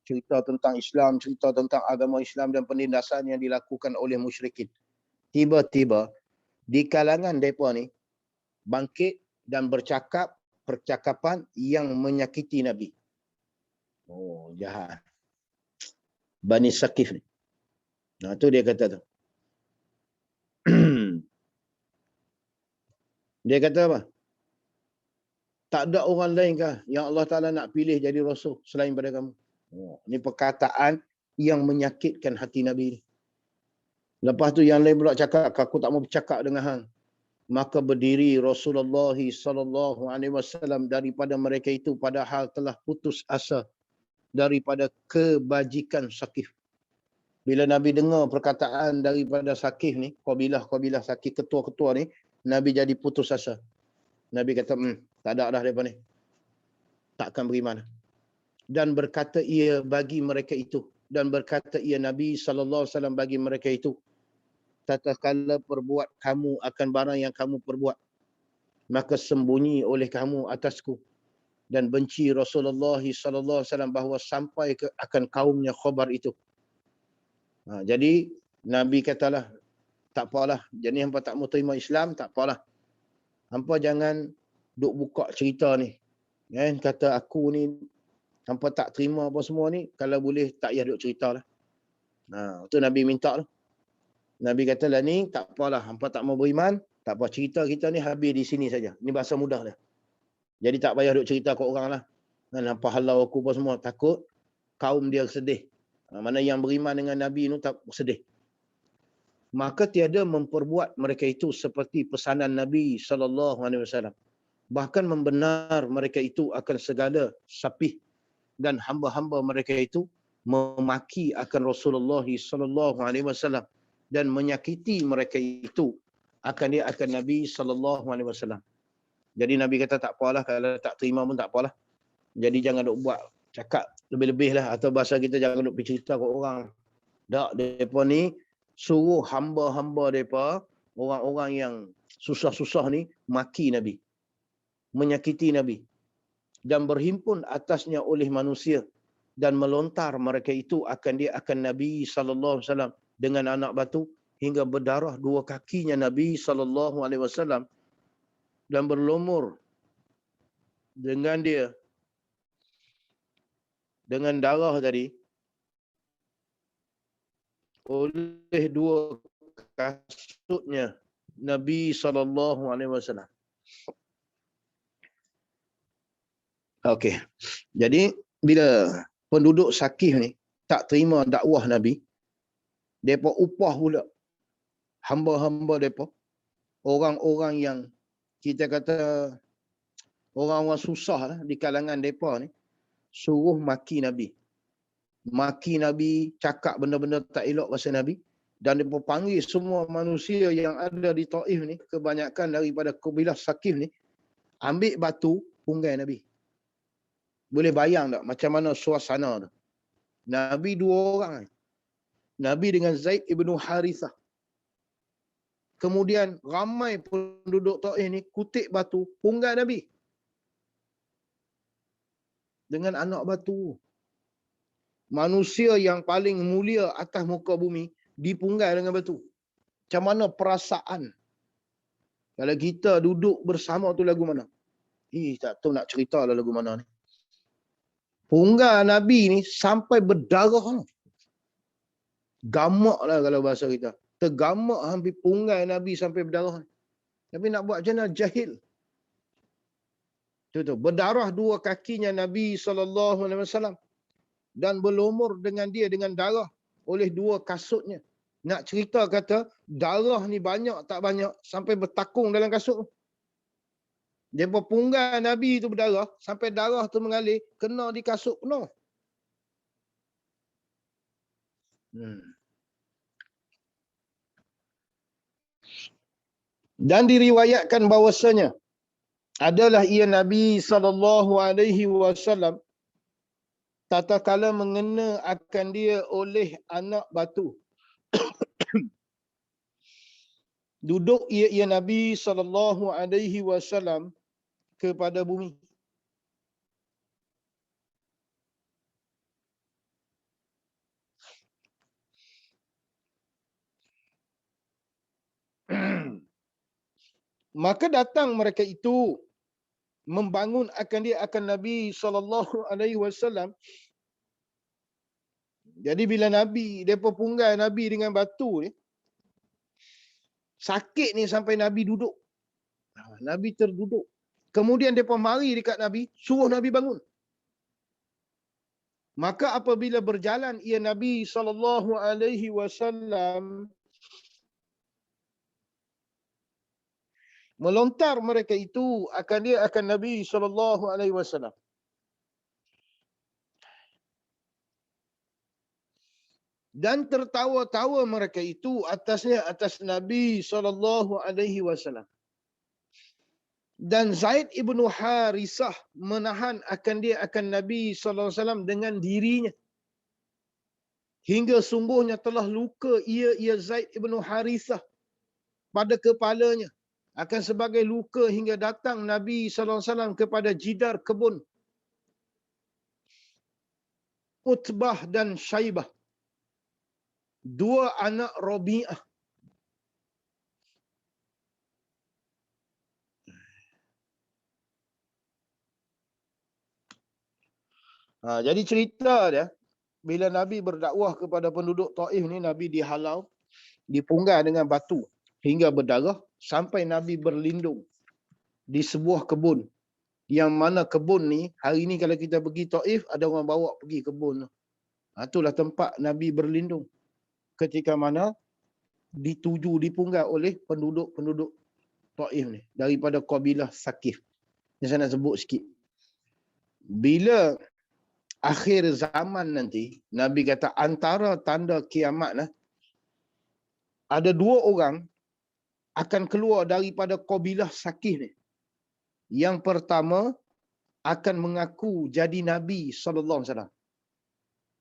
Cerita tentang Islam, cerita tentang agama Islam dan penindasan yang dilakukan oleh musyrikin. Tiba-tiba di kalangan mereka ni bangkit dan bercakap percakapan yang menyakiti Nabi. Oh, jahat. Bani Saqif ni. Nah, tu dia kata tu. Dia kata apa? Tak ada orang lain kah yang Allah Ta'ala nak pilih jadi Rasul selain pada kamu? Oh, ini perkataan yang menyakitkan hati Nabi ni. Lepas tu yang lain pula cakap, aku tak mau bercakap dengan hang. Maka berdiri Rasulullah SAW daripada mereka itu padahal telah putus asa daripada kebajikan Saqif. Bila Nabi dengar perkataan daripada Saqif ni, kabilah Saqif, ketua-ketua ni, Nabi jadi putus asa. Nabi kata, tak ada dah mereka ni. Takkan beriman. Dan berkata ia bagi mereka itu. Dan berkata ia Nabi SAW bagi mereka itu. Tatkala perbuat kamu akan barang yang kamu perbuat, maka sembunyi oleh kamu atasku. Dan benci Rasulullah SAW bahawa sampai akan kaumnya khabar itu. Jadi Nabi katalah, tak apalah. Jadi hampa tak mau terima Islam, tak apalah. Hampa jangan duk buka cerita ni. Kata aku ni, hampa tak terima apa semua ni, kalau boleh tak payah duk cerita lah. Itu Nabi minta lah. Nabi kata lah ni, tak apalah. Hampa tak mau beriman, tak apa. Cerita kita ni habis di sini saja. Ni bahasa mudah dah. Jadi tak payah duk cerita ke orang lah. Hampa halau aku apa semua. Takut kaum dia sedih. Mana yang beriman dengan Nabi ni tak sedih. Maka tiada memperbuat mereka itu seperti pesanan Nabi SAW. Bahkan membenar mereka itu akan segala sapih dan hamba-hamba mereka itu memaki akan Rasulullah SAW dan menyakiti mereka itu akan Nabi SAW. Jadi Nabi kata tak apalah, kalau tak terima pun tak apalah. Jadi jangan duk buat cakap lebih-lebih lah, atau bahasa kita jangan duk pergi cerita ke orang. Tak, mereka ni suruh hamba-hamba mereka, orang-orang yang susah-susah ni, maki Nabi, menyakiti Nabi, dan berhimpun atasnya oleh manusia dan melontar mereka itu akan Nabi sallallahu alaihi wasallam dengan anak batu hingga berdarah dua kakinya Nabi sallallahu alaihi wasallam dan berlumur dengan dia dengan darah tadi oleh dua kasutnya Nabi sallallahu alaihi wasallam. Okey. Jadi bila penduduk Sakif ni tak terima dakwah Nabi, depa upah pula hamba-hamba depa, orang-orang yang kita kata orang-orang susah lah di kalangan depa ni, suruh maki Nabi. Maki Nabi, cakap benda-benda tak elok pasal Nabi, dan mereka panggil semua manusia yang ada di Taif ni, kebanyakan daripada kabilah Sakif ni, ambil batu punggai Nabi. Boleh bayang tak macam mana suasana tu? Nabi dua orang. Nabi dengan Zaid ibn Harithah. Kemudian ramai penduduk Taif ni kutip batu punggai Nabi. Dengan anak batu. Manusia yang paling mulia atas muka bumi dipunggai dengan batu. Macam mana perasaan? Kalau kita duduk bersama tu lagu mana? Tak tahu nak cerita lah lagu mana ni. Punggai Nabi ni sampai berdarah. Gamak lah kalau bahasa kita. Tergamak hampir punggai Nabi sampai berdarah. Tapi nak buat macam mana? Jahil. Tu berdarah dua kakinya Nabi SAW dan berlumur dengan dia dengan darah oleh dua kasutnya. Nak cerita kata darah ni banyak tak banyak sampai bertakung dalam kasut. Dia berpunggai Nabi tu berdarah sampai darah tu mengalir kena di kasut penuh. Dan diriwayatkan bahawasanya adalah ia Nabi SAW tatkala mengena akan dia oleh anak batu. Duduk ia Nabi SAW kepada bumi. Maka datang mereka itu membangun akan dia akan Nabi SAW. Jadi bila Nabi, mereka punggai Nabi dengan batu ni, sakit ni sampai Nabi duduk. Nabi terduduk. Kemudian mereka mari dekat Nabi, suruh Nabi bangun. Maka apabila berjalan ia Nabi SAW, melontar mereka itu akan dia akan Nabi SAW. Dan tertawa-tawa mereka itu atasnya atas Nabi SAW. Dan Zaid ibn Harithah menahan akan dia akan Nabi SAW dengan dirinya. Hingga sungguhnya telah luka ia Zaid ibn Harithah pada kepalanya. Akan sebagai luka hingga datang Nabi SAW kepada jidar kebun Utbah dan Syaibah, dua anak Rabi'ah. Jadi cerita dia, bila Nabi berdakwah kepada penduduk Taif ni, Nabi dihalau, dipunggai dengan batu hingga berdarah sampai Nabi berlindung di sebuah kebun. Yang mana kebun ni, hari ni kalau kita pergi Taif, ada orang bawa pergi kebun. Itulah tempat Nabi berlindung. Ketika mana dipunggai oleh penduduk-penduduk Taif ni. Daripada kabilah Sakif. Yang saya nak sebut sikit. Bila akhir zaman nanti, Nabi kata antara tanda kiamat lah, ada dua orang akan keluar daripada kabilah Sakif ni. Yang pertama akan mengaku jadi Nabi SAW.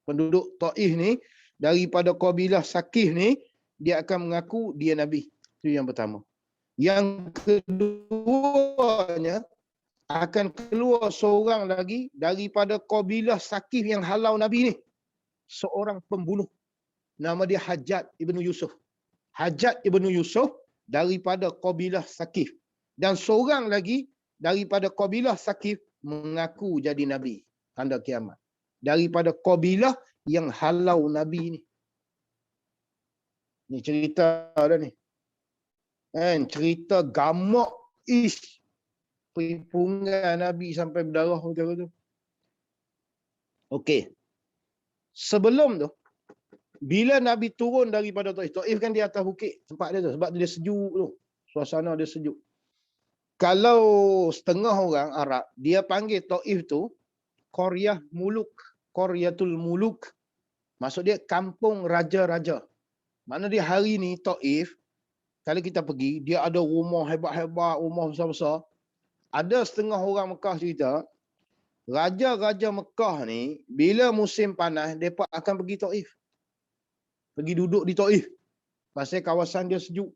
Penduduk Taif ni daripada kabilah Sakif ni, dia akan mengaku dia Nabi. Itu yang pertama. Yang keduanya akan keluar seorang lagi daripada kabilah Sakif yang halau Nabi ni. Seorang pembunuh. Nama dia Hajjaj ibn Yusuf. Hajjaj ibn Yusuf daripada kabilah Sakif. Dan seorang lagi daripada kabilah Sakif mengaku jadi Nabi. Tanda kiamat. Daripada kabilah yang halau Nabi ni. Ni cerita dah ni. Cerita gamak perhimpunan Nabi sampai berdarah macam tu. Okey. Sebelum tu, bila Nabi turun daripada Taif, Taif kan di atas bukit tempat dia tu, sebab dia sejuk tu. Suasana dia sejuk. Kalau setengah orang Arab, dia panggil Taif tu Qaryah Muluk, Qaryatul Muluk. Maksud dia kampung raja-raja. Mana dia hari ni Taif, kalau kita pergi, dia ada rumah hebat-hebat, rumah besar-besar. Ada setengah orang Mekah cerita, raja-raja Mekah ni, bila musim panas, mereka akan pergi Taif. Pergi duduk di Taif. Pasal kawasan dia sejuk.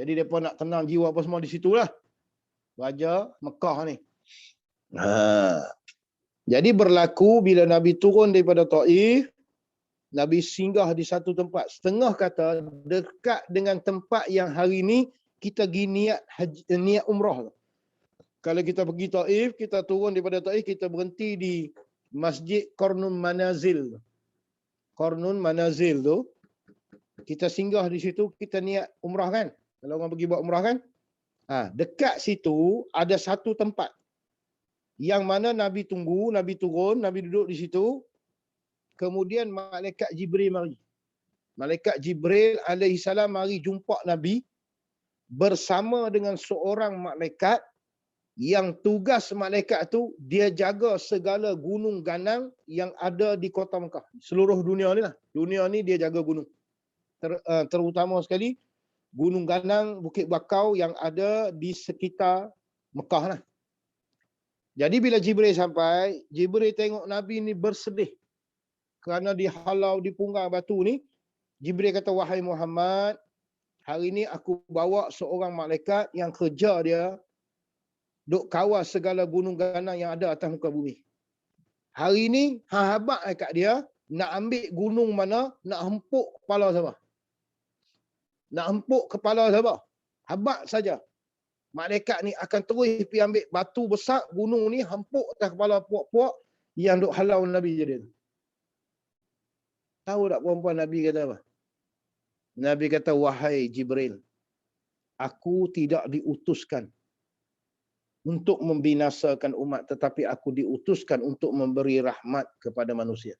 Jadi mereka nak tenang jiwa apa semua di situlah. Raja Mekah ni. Jadi berlaku bila Nabi turun daripada Taif, Nabi singgah di satu tempat. Setengah kata dekat dengan tempat yang hari ni kita pergi niat umrah. Kalau kita pergi Taif, kita turun daripada Taif, kita berhenti di Masjid Qarnun Manazil. Qarnun Manazil tu, kita singgah di situ, kita niat umrah kan? Kalau orang pergi buat umrah kan? Dekat situ ada satu tempat yang mana Nabi tunggu, Nabi turun, Nabi duduk di situ. Kemudian Malaikat Jibril mari. Malaikat Jibril alaihissalam mari jumpa Nabi bersama dengan seorang malaikat yang tugas malaikat tu dia jaga segala gunung ganang yang ada di kota Mekah. Seluruh dunia ni lah. Dunia ni dia jaga gunung. Terutama sekali gunung ganang Bukit Bakau yang ada di sekitar Mekah lah. Jadi bila Jibril sampai, Jibril tengok Nabi ni bersedih. Kerana dihalau, dipunggang batu ni, Jibril kata, wahai Muhammad, hari ni aku bawa seorang malaikat yang kerja dia duk kawal segala gunung ganang yang ada atas muka bumi. Hari ni, habak kat dia, nak ambil gunung mana, nak hempuk kepala siapa. Nak hempuk kepala siapa. Habak saja. Malaikat ni akan terus pergi ambil batu besar, gunung ni hempuk atas kepala puak-puak yang duk halau Nabi jadi tu. Tahu tak perempuan Nabi kata apa? Nabi kata, wahai Jibril, aku tidak diutuskan untuk membinasakan umat, tetapi aku diutuskan untuk memberi rahmat kepada manusia.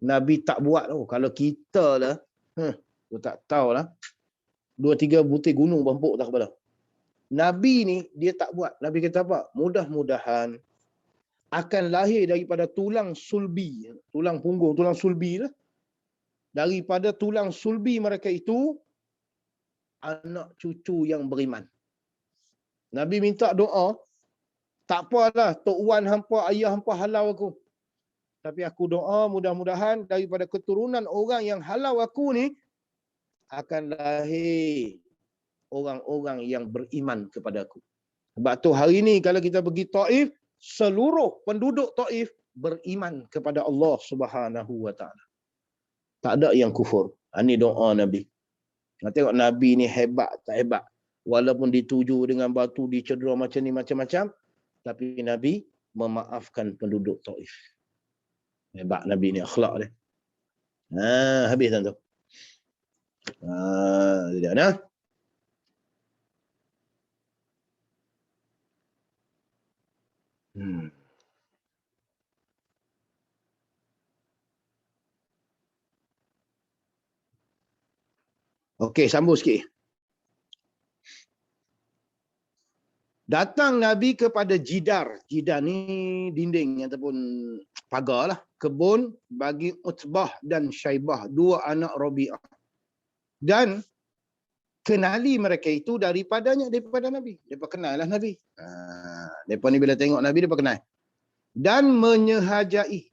Nabi tak buat tau. Kalau kita lah, aku tak tahulah, 2-3 butir gunung bempuk tak kepala. Nabi ni, dia tak buat. Nabi kata apa? Mudah-mudahan akan lahir daripada tulang sulbi, tulang punggung, tulang sulbi lah. Daripada tulang sulbi mereka itu, anak cucu yang beriman. Nabi minta doa, tak apalah, Tok Wan hampa, ayah hampa halau aku. Tapi aku doa mudah-mudahan daripada keturunan orang yang halau aku ni, akan lahir orang-orang yang beriman kepada aku. Sebab tu hari ni kalau kita pergi Taif, seluruh penduduk Taif beriman kepada Allah Subhanahu wa taala. Tak ada yang kufur. Ini doa Nabi. Tengok Nabi ni hebat tak hebat. Walaupun dituju dengan batu, dicedera macam ni macam-macam, tapi Nabi memaafkan penduduk Taif. Hebat Nabi ni, akhlak dia. Habis tuan tu. Tidak nah. Okey, sambung sikit. Datang Nabi kepada Jidar. Jidar ni dinding ataupun pagar lah. Kebun bagi Utbah dan Syaibah, 2 anak Rabi'ah. Dan kenali mereka itu daripada Nabi. Mereka kenal lah Nabi. Mereka ni bila tengok Nabi, mereka kenal. Dan menyehajai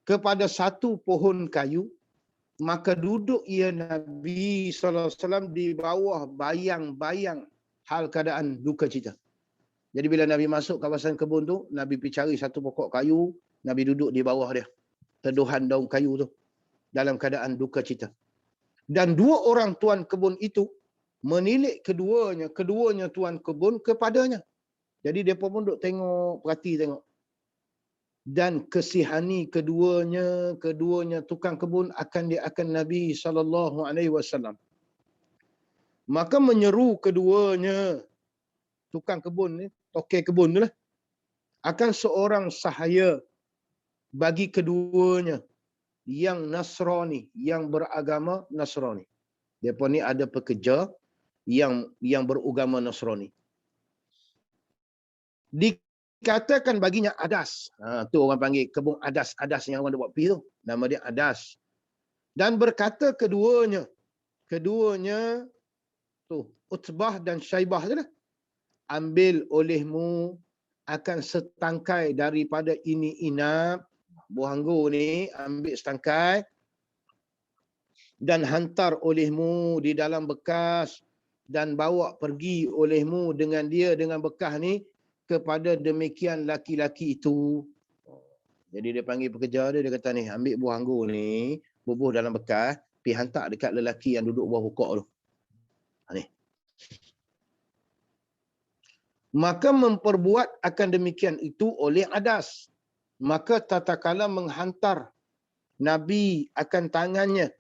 kepada satu pohon kayu, maka duduk ia Nabi SAW di bawah bayang-bayang hal keadaan duka cita. Jadi bila Nabi masuk kawasan kebun tu, Nabi pergi cari satu pokok kayu, Nabi duduk di bawah dia. Teduhan daun kayu tu dalam keadaan duka cita. Dan dua orang tuan kebun itu menilik keduanya tuan kebun kepadanya. Jadi dia pun duduk tengok, perhati tengok. Dan kesihani keduanya tukang kebun akan Nabi SAW. Maka menyeru keduanya tukang kebun ni, tokek kebun tu lah, akan seorang sahaya bagi keduanya yang Nasrani, yang beragama Nasrani. Depa ni ada pekerja yang beragama Nasrani. Dikatakan baginya Adas. Tu orang panggil kebun Adas. Adas yang orang buat pi tu. Nama dia Adas. Dan berkata keduanya tu, Utbah dan Syaibah tu lah. Ambil olehmu akan setangkai daripada ini inap, buah anggur ni, ambil setangkai dan hantar olehmu di dalam bekas dan bawa pergi olehmu dengan bekas ni kepada demikian laki-laki itu. Jadi dia panggil pekerja dia kata ni, ambil buah anggur ni, bubuh dalam bekas, pergi hantar dekat lelaki yang duduk bawah pokok tu. Ni. Maka memperbuat akan demikian itu oleh Adas. Maka tatkala menghantar Nabi akan tangannya.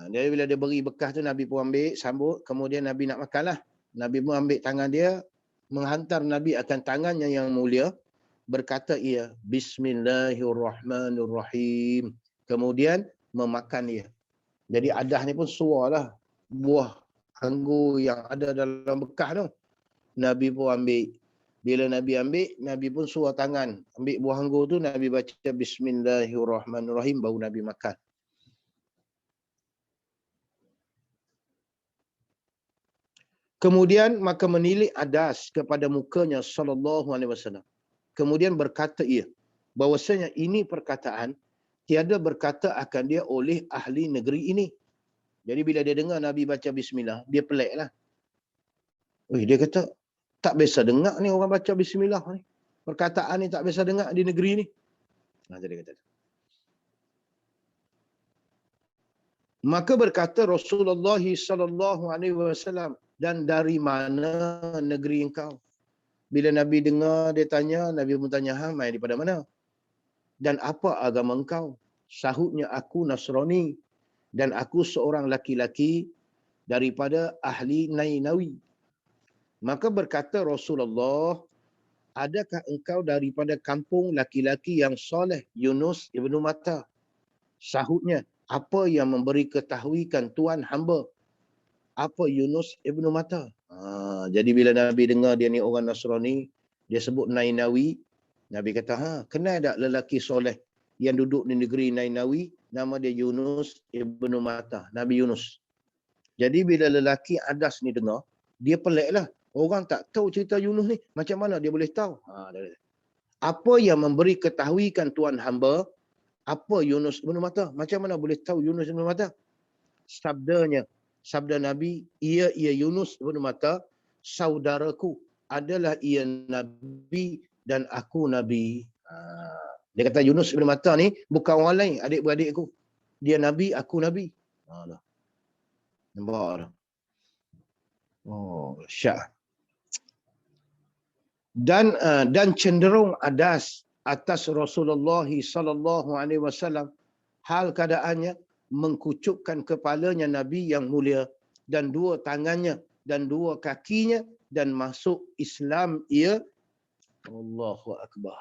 Dia bila dia beri bekas tu, Nabi pun ambil, sambut. Kemudian Nabi nak makanlah. Nabi pun ambil tangan dia, menghantar Nabi akan tangannya yang mulia. Berkata ia, Bismillahirrahmanirrahim. Kemudian memakan ia. Jadi Adas ni pun suarlah buah anggur yang ada dalam bekas tu. Nabi pun ambil. Bila Nabi ambil, Nabi pun suar tangan. Ambil buah anggur tu, Nabi baca Bismillahirrahmanirrahim, baru Nabi makan. Kemudian maka menilik Adas kepada mukanya sallallahu alaihi wasallam. Kemudian berkata ia, bahwasanya ini perkataan tiada berkata akan dia oleh ahli negeri ini. Jadi bila dia dengar Nabi baca bismillah, dia peliklah. Dia kata, tak biasa dengar ni orang baca bismillah ni. Perkataan ni tak biasa dengar di negeri ni. Jadi kata. Maka berkata Rasulullah sallallahu alaihi wasallam, dan dari mana negeri engkau? Bila Nabi dengar, dia tanya, Nabi pun tanya, mai daripada mana? Dan apa agama engkau? Sahutnya, aku Nasrani dan aku seorang laki-laki daripada ahli Nainawi. Maka berkata Rasulullah, adakah engkau daripada kampung laki-laki yang soleh, Yunus ibnu Matta? Sahutnya, apa yang memberi ketahuikan Tuan hamba? Apa Yunus ibnu Matta? Jadi bila Nabi dengar dia ni orang Nasrani, dia sebut Nainawi, Nabi kata, kenal tak lelaki soleh yang duduk di negeri Nainawi, nama dia Yunus ibnu Matta, Nabi Yunus. Jadi bila lelaki Adas ni dengar, dia peliklah. Orang tak tahu cerita Yunus ni, macam mana dia boleh tahu? Apa yang memberi ketahuikan Tuan hamba? Apa Yunus ibnu Matta? Macam mana boleh tahu Yunus ibnu Matta? Sabda Nabi, ia Yunus ibnu Matta, saudaraku, adalah ia Nabi dan aku Nabi. Dia kata Yunus ibnu Matta ni bukan orang lain, adik-beradikku. Dia Nabi, aku Nabi. Nampak tak? Syah. Dan cenderung Adas atas Rasulullah sallallahu alaihi wasallam, hal keadaannya mengkucupkan kepalanya Nabi yang mulia dan dua tangannya dan dua kakinya dan masuk Islam ia. Allahu akbar.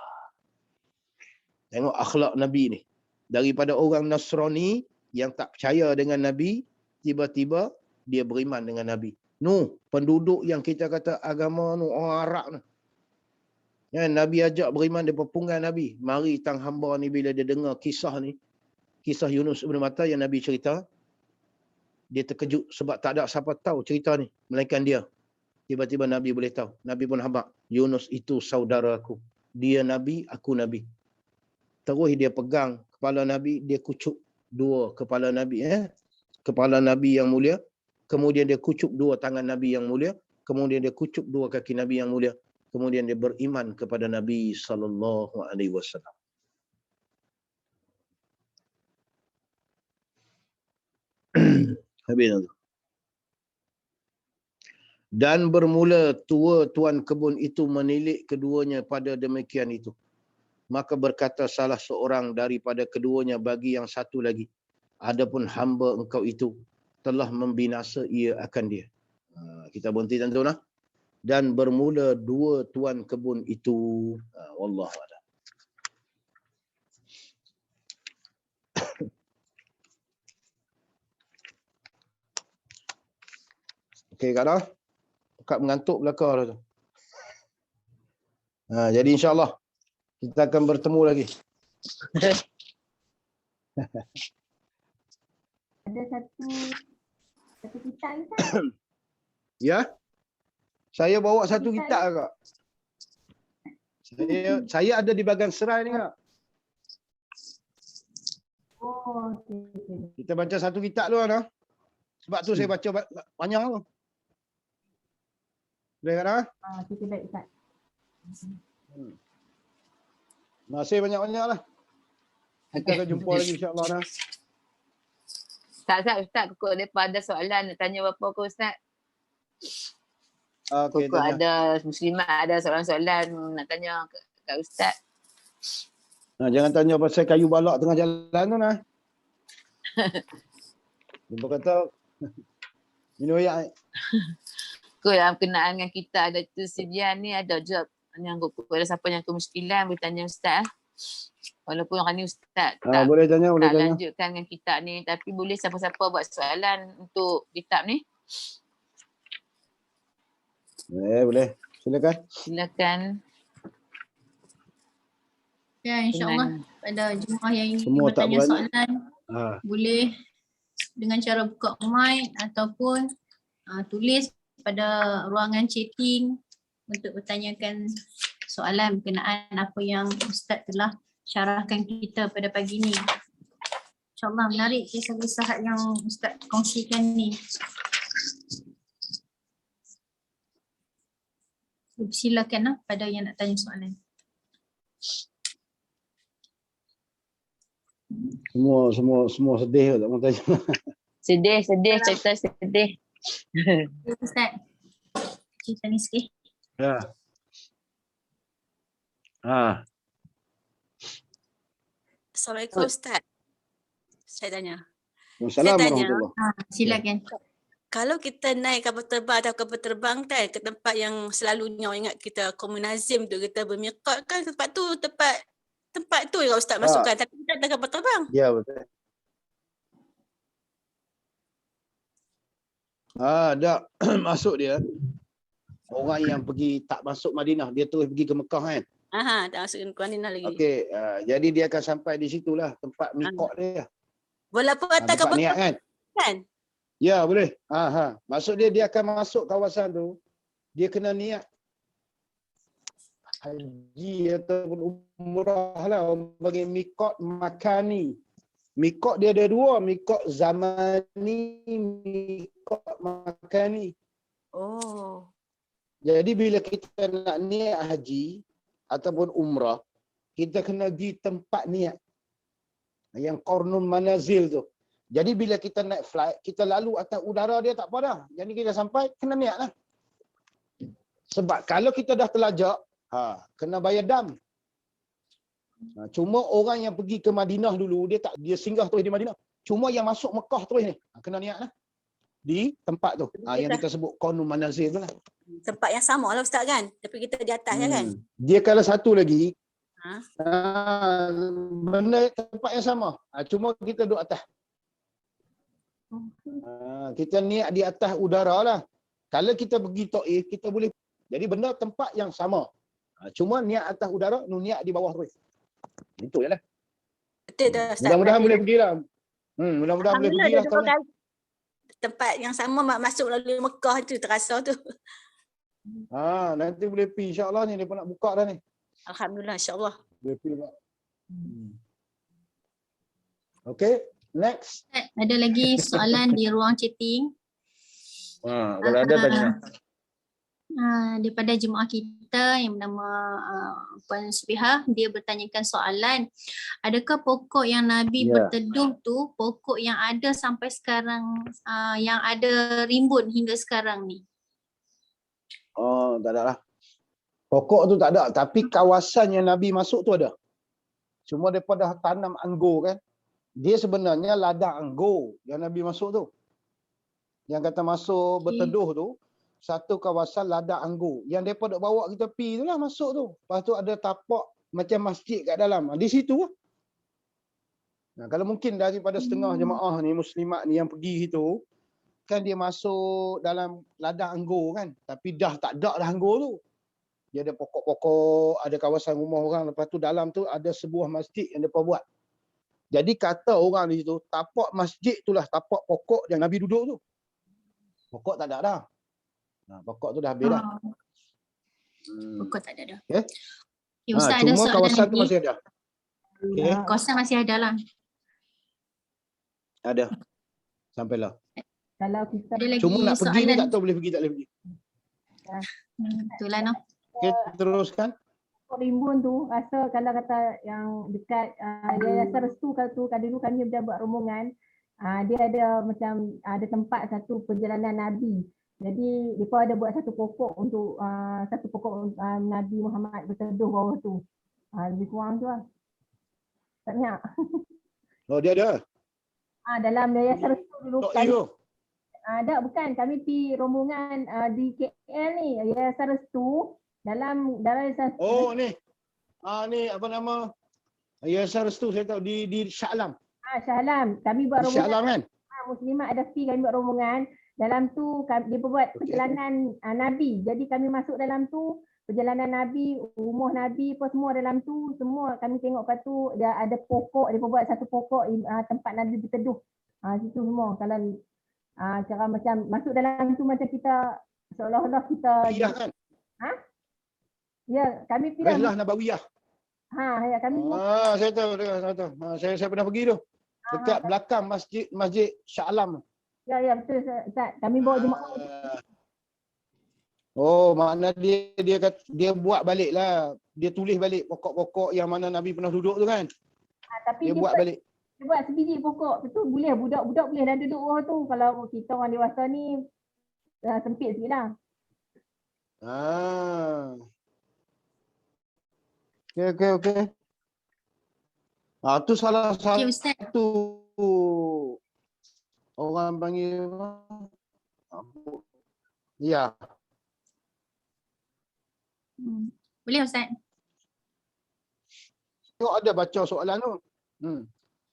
Tengok akhlak Nabi ni. Daripada orang Nasrani yang tak percaya dengan Nabi, tiba-tiba dia beriman dengan Nabi. Penduduk yang kita kata agama orang Arab ni. Nabi ajak beriman, dia pepunggan Nabi. Mari tang hamba ni bila dia dengar kisah ni, kisah Yunus ibnu Matta yang Nabi cerita, dia terkejut sebab tak ada siapa tahu cerita ni melainkan dia. Tiba-tiba Nabi boleh tahu. Nabi pun habaq, Yunus itu saudara aku. Dia Nabi, aku Nabi. Terus dia pegang kepala Nabi, dia kucuk dua kepala Nabi, kepala Nabi yang mulia. Kemudian dia kucuk dua tangan Nabi yang mulia. kemudian dia kucup 2 kaki Nabi yang mulia, kemudian dia beriman kepada Nabi sallallahu alaihi wasallam. Habis tu. Dan bermula tua tuan kebun itu menilik keduanya pada demikian itu. Maka berkata salah seorang daripada keduanya bagi yang satu lagi, adapun hamba engkau itu telah membinasa ia akan dia. Kita berhenti tuan-tuan. Dan bermula 2 tuan kebun itu. Wallahu a'lam. Okey, Kak Dah? Kak mengantuk belakang dah tu. Jadi insyaAllah kita akan bertemu lagi. Ada satu kitab Ustaz. Ya? Saya bawa satu kitab Kak. Saya ada di bahagian serai ni Kak. Oh, okey. Kita baca satu kitab dulu Kak. Sebab tu saya baca banyak tu. Boleh Kak Dah? Kita baik Ustaz. Masih banyak-banyak lah. Kita akan jumpa lagi insyaAllah dah. Ustaz, kok mereka ada soalan nak tanya apa ke Ustaz? Okey, Kok tanya. ada muslimat ada soalan-soalan nak tanya kat Ustaz. Jangan tanya pasal kayu balak tengah jalan tu nah. Dia kata minum air. Kau dalam kenaan dengan kita ada tersediaan ni ada job yang ada siapa yang kemuskilan boleh tanya Ustaz. Walaupun hari ni Ustaz tak, Boleh tanya, boleh tak tanya. lanjutkan dengan kitab ni, tapi boleh siapa-siapa buat soalan untuk kitab ni. Boleh. Silakan. Ya, insyaAllah pada jemaah yang ingin Semua tak bertanya berani. soalan boleh dengan cara buka mic ataupun tulis pada ruangan chatting untuk bertanyakan soalan berkenaan apa yang Ustaz telah syarahkan kita pada pagi ni. InsyaAllah menarik kisah-kisah yang Ustaz kongsikan ni. Silakan pada yang nak tanya soalan. Semua sedih tak mau tanya. Sedih, cerita sedih. Ustaz, cerita ni sikit. Ya. Assalamualaikum Ustaz. Saya tanya. Wassalamualaikum tanya. warahmatullahi. Silakan. Kalau kita naik kapal terbang atau kapal terbang kan ke tempat yang selalunya orang ingat kita komunazim tu kita bermiqat kan tempat tu yang Ustaz masukkan tapi kita ada kapal terbang. Ya betul. Ada masuk dia. Orang yang pergi tak masuk Madinah dia terus pergi ke Mekah kan. Tak masuk ke Madinah lagi. Okey, jadi dia akan sampai di situlah tempat miqat dia. Walaupun atas Tempat kapal niat terbang kan? Ya boleh. Maksud dia akan masuk kawasan tu, dia kena niat haji ataupun umrah lah. Orang bagi miqat makani. Miqat dia ada 2, miqat zamani, miqat makani. Oh. Jadi bila kita nak niat haji ataupun umrah, kita kena pergi tempat niat. Yang Qarnun Manazil tu. Jadi bila kita naik flight, kita lalu atas udara dia tak apa dah. Jadi kita sampai, kena niat lah. Sebab kalau kita dah terlajak, kena bayar dam. Cuma orang yang pergi ke Madinah dulu, dia singgah terus di Madinah. Cuma yang masuk Mekah terus ni, kena niat lah. Di tempat tu. Yang kita sebut Qarnun Manazil tu lah. Tempat yang sama lah Ustaz kan? Tapi kita di atas kan? Dia kalau satu lagi, benda tempat yang sama. Cuma kita duduk atas. Kita niat di atas udara lah. Kalau kita pergi Taif, kita boleh. Jadi benda tempat yang sama. Cuma niat atas udara, niat di bawah terus. Itu je lah. Betul dah Ustaz. Mudah-mudahan boleh pergi lah. Mudah-mudahan boleh pergi lah. Alhamdulillah tempat yang sama masuk melalui Mekah tu terasa tu. Nanti boleh pergi insya-Allah ni. Dia pun nak buka dah ni. Alhamdulillah insya-Allah. Boleh pergi juga. Okay, next. Ada lagi soalan di ruang chatting. Kalau ada tanya. daripada jemaah kita yang bernama Puan Subihah, dia bertanyakan soalan, adakah pokok yang Nabi Ya. berteduh tu pokok yang ada sampai sekarang, yang ada rimbun hingga sekarang ni? Oh, tak ada lah. Pokok tu tak ada, tapi kawasan yang Nabi masuk tu ada. Cuma mereka dah tanam anggur kan. Dia sebenarnya ladang anggur yang Nabi masuk tu. Yang kata masuk berteduh tu, satu kawasan ladang anggur. Yang mereka duk bawa kita pergi tu lah masuk tu. Lepas tu ada tapak macam masjid kat dalam. Di situ lah. Nah, kalau mungkin daripada setengah jemaah ni, muslimat ni yang pergi situ, kan dia masuk dalam ladang anggur kan. Tapi dah tak ada dah anggur tu. Dia ada pokok-pokok, ada kawasan rumah orang. Lepas tu dalam tu ada sebuah masjid yang mereka buat. Jadi kata orang di situ, tapak masjid itulah tapak pokok yang Nabi duduk tu. Pokok tak ada dah. Nah, pokok tu dah habis dah. Pokok tak ada dah. Okay. Okay, Ustaz ada Cuma soalan kawasan tu lagi. masih ada. Okay. Kawasan masih ada lah. Ada. Sampailah. Kalau kita Ada lagi Cuma nak pergi ni soalan. tak tahu boleh pergi tak boleh pergi. Itulah noh. Okay, teruskan. rimbun tu rasa kalau kata yang dekat Yayasan Restu tu kan dulu kami dah buat rombongan, dia ada macam ada tempat satu perjalanan Nabi. Jadi mereka ada buat satu pokok untuk Nabi Muhammad berteduh bawah tu. Lebih kurang tu lah. Tak banyak. Oh, dia ada. Dalam Yayasan Restu dulu. Tok Hero. Tak, bukan. Kami pergi rombongan di KL ni, Yayasan Restu. Dalam Yayasan Oh, ni. Ni apa nama? Yayasan Restu saya tahu di Shah Alam. Shah Alam. Kami buat Di Shah rombongan. Alam kan? Muslimat ada pergi kami buat rombongan. Dalam tu dia buat perjalanan Nabi. Jadi kami masuk dalam tu, perjalanan Nabi, rumah Nabi apa semua dalam tu, semua kami tengok. Lepas tu dia ada pokok, dia buat satu pokok tempat Nabi berteduh. Situ semua. Kalau cara macam masuk dalam tu macam kita seolah-olah kita Iya kan? ya, kami pilih. Rihlah Nabawiyah. Ya kami Saya tahu. Saya pernah pergi tu. Dekat belakang masjid Shah Alam. Ya betul Ustaz. Kami bawa jemaah. Oh, makna dia buat balik lah. Dia tulis balik pokok-pokok yang mana Nabi pernah duduk tu kan. Tapi Dia buat balik. Dia buat sebiji pokok. Betul boleh budak-budak boleh dah duduk bawah tu. Kalau kita orang dewasa ni sempit sikit lah. Okey. Tu salah satu orang panggil ya. Boleh Ustaz? Tengok ada baca soalan tu.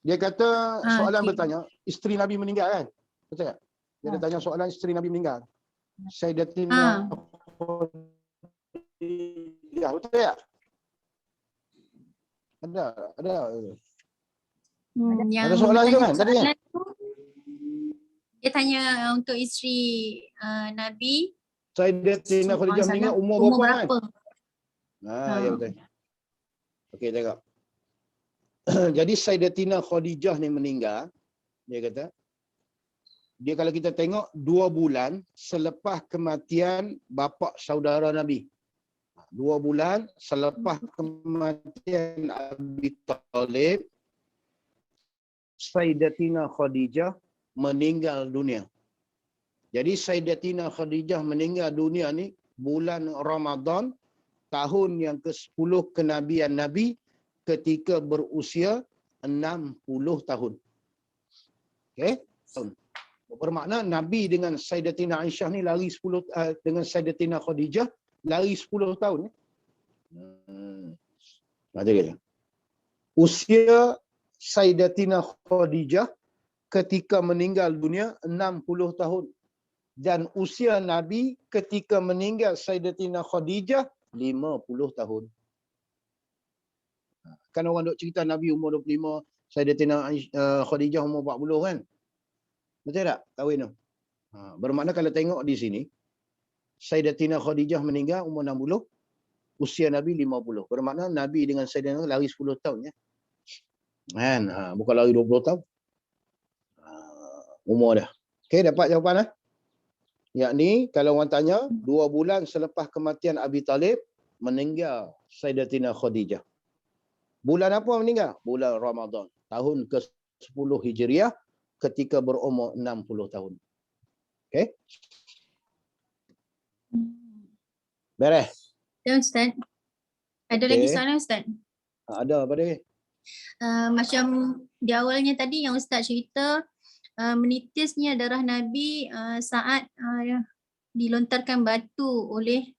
Dia kata soalan bertanya, isteri Nabi meninggal kan? Betul tak? Dia ada tanya soalan isteri Nabi meninggal. Sayyidatina Ya, betul tak? Ada. Ada soalan tu kan? Tadi kan? Dia tanya untuk isteri Nabi. Sayyidatina Khadijah meninggal umur berapa kan? Ya betul. Okey, tengok. Jadi Sayyidatina Khadijah ni meninggal, dia kata, dia kalau kita tengok 2 bulan selepas kematian bapa saudara Nabi. 2 bulan selepas kematian Abi Talib, Sayyidatina Khadijah meninggal dunia. Jadi Sayyidatina Khadijah meninggal dunia ni bulan Ramadan tahun yang ke-10 kenabian Nabi ketika berusia 60 tahun. Okey? Bermakna Nabi dengan Sayyidatina Aisyah ni lari 10 dengan Sayyidatina Khadijah lari 10 tahun. Macam usia Sayyidatina Khadijah ketika meninggal dunia 60 tahun. Dan usia Nabi ketika meninggal Sayyidatina Khadijah 50 tahun. Kan orang duk cerita Nabi umur 25, Sayyidatina Khadijah umur 40 kan? Betul tak? Kahwin tu. Bermakna kalau tengok di sini, Sayyidatina Khadijah meninggal umur 60, usia Nabi 50. Bermakna Nabi dengan Sayyidatina lari 10 tahun ya. Kan? Bukan lari 20 tahun. Umur dah. Okey, dapat jawapan Yakni kalau orang tanya 2 bulan selepas kematian Abi Talib meninggal Sayyidatina Khadijah. Bulan apa meninggal? Bulan Ramadan. Tahun ke-10 Hijriah ketika berumur 60 tahun. Okey? Beres. Ya Ustaz. Ada Okey. lagi soalan Ustaz? Ada apa dia? Macam di awalnya tadi yang Ustaz cerita menitisnya darah Nabi saat dilontarkan batu oleh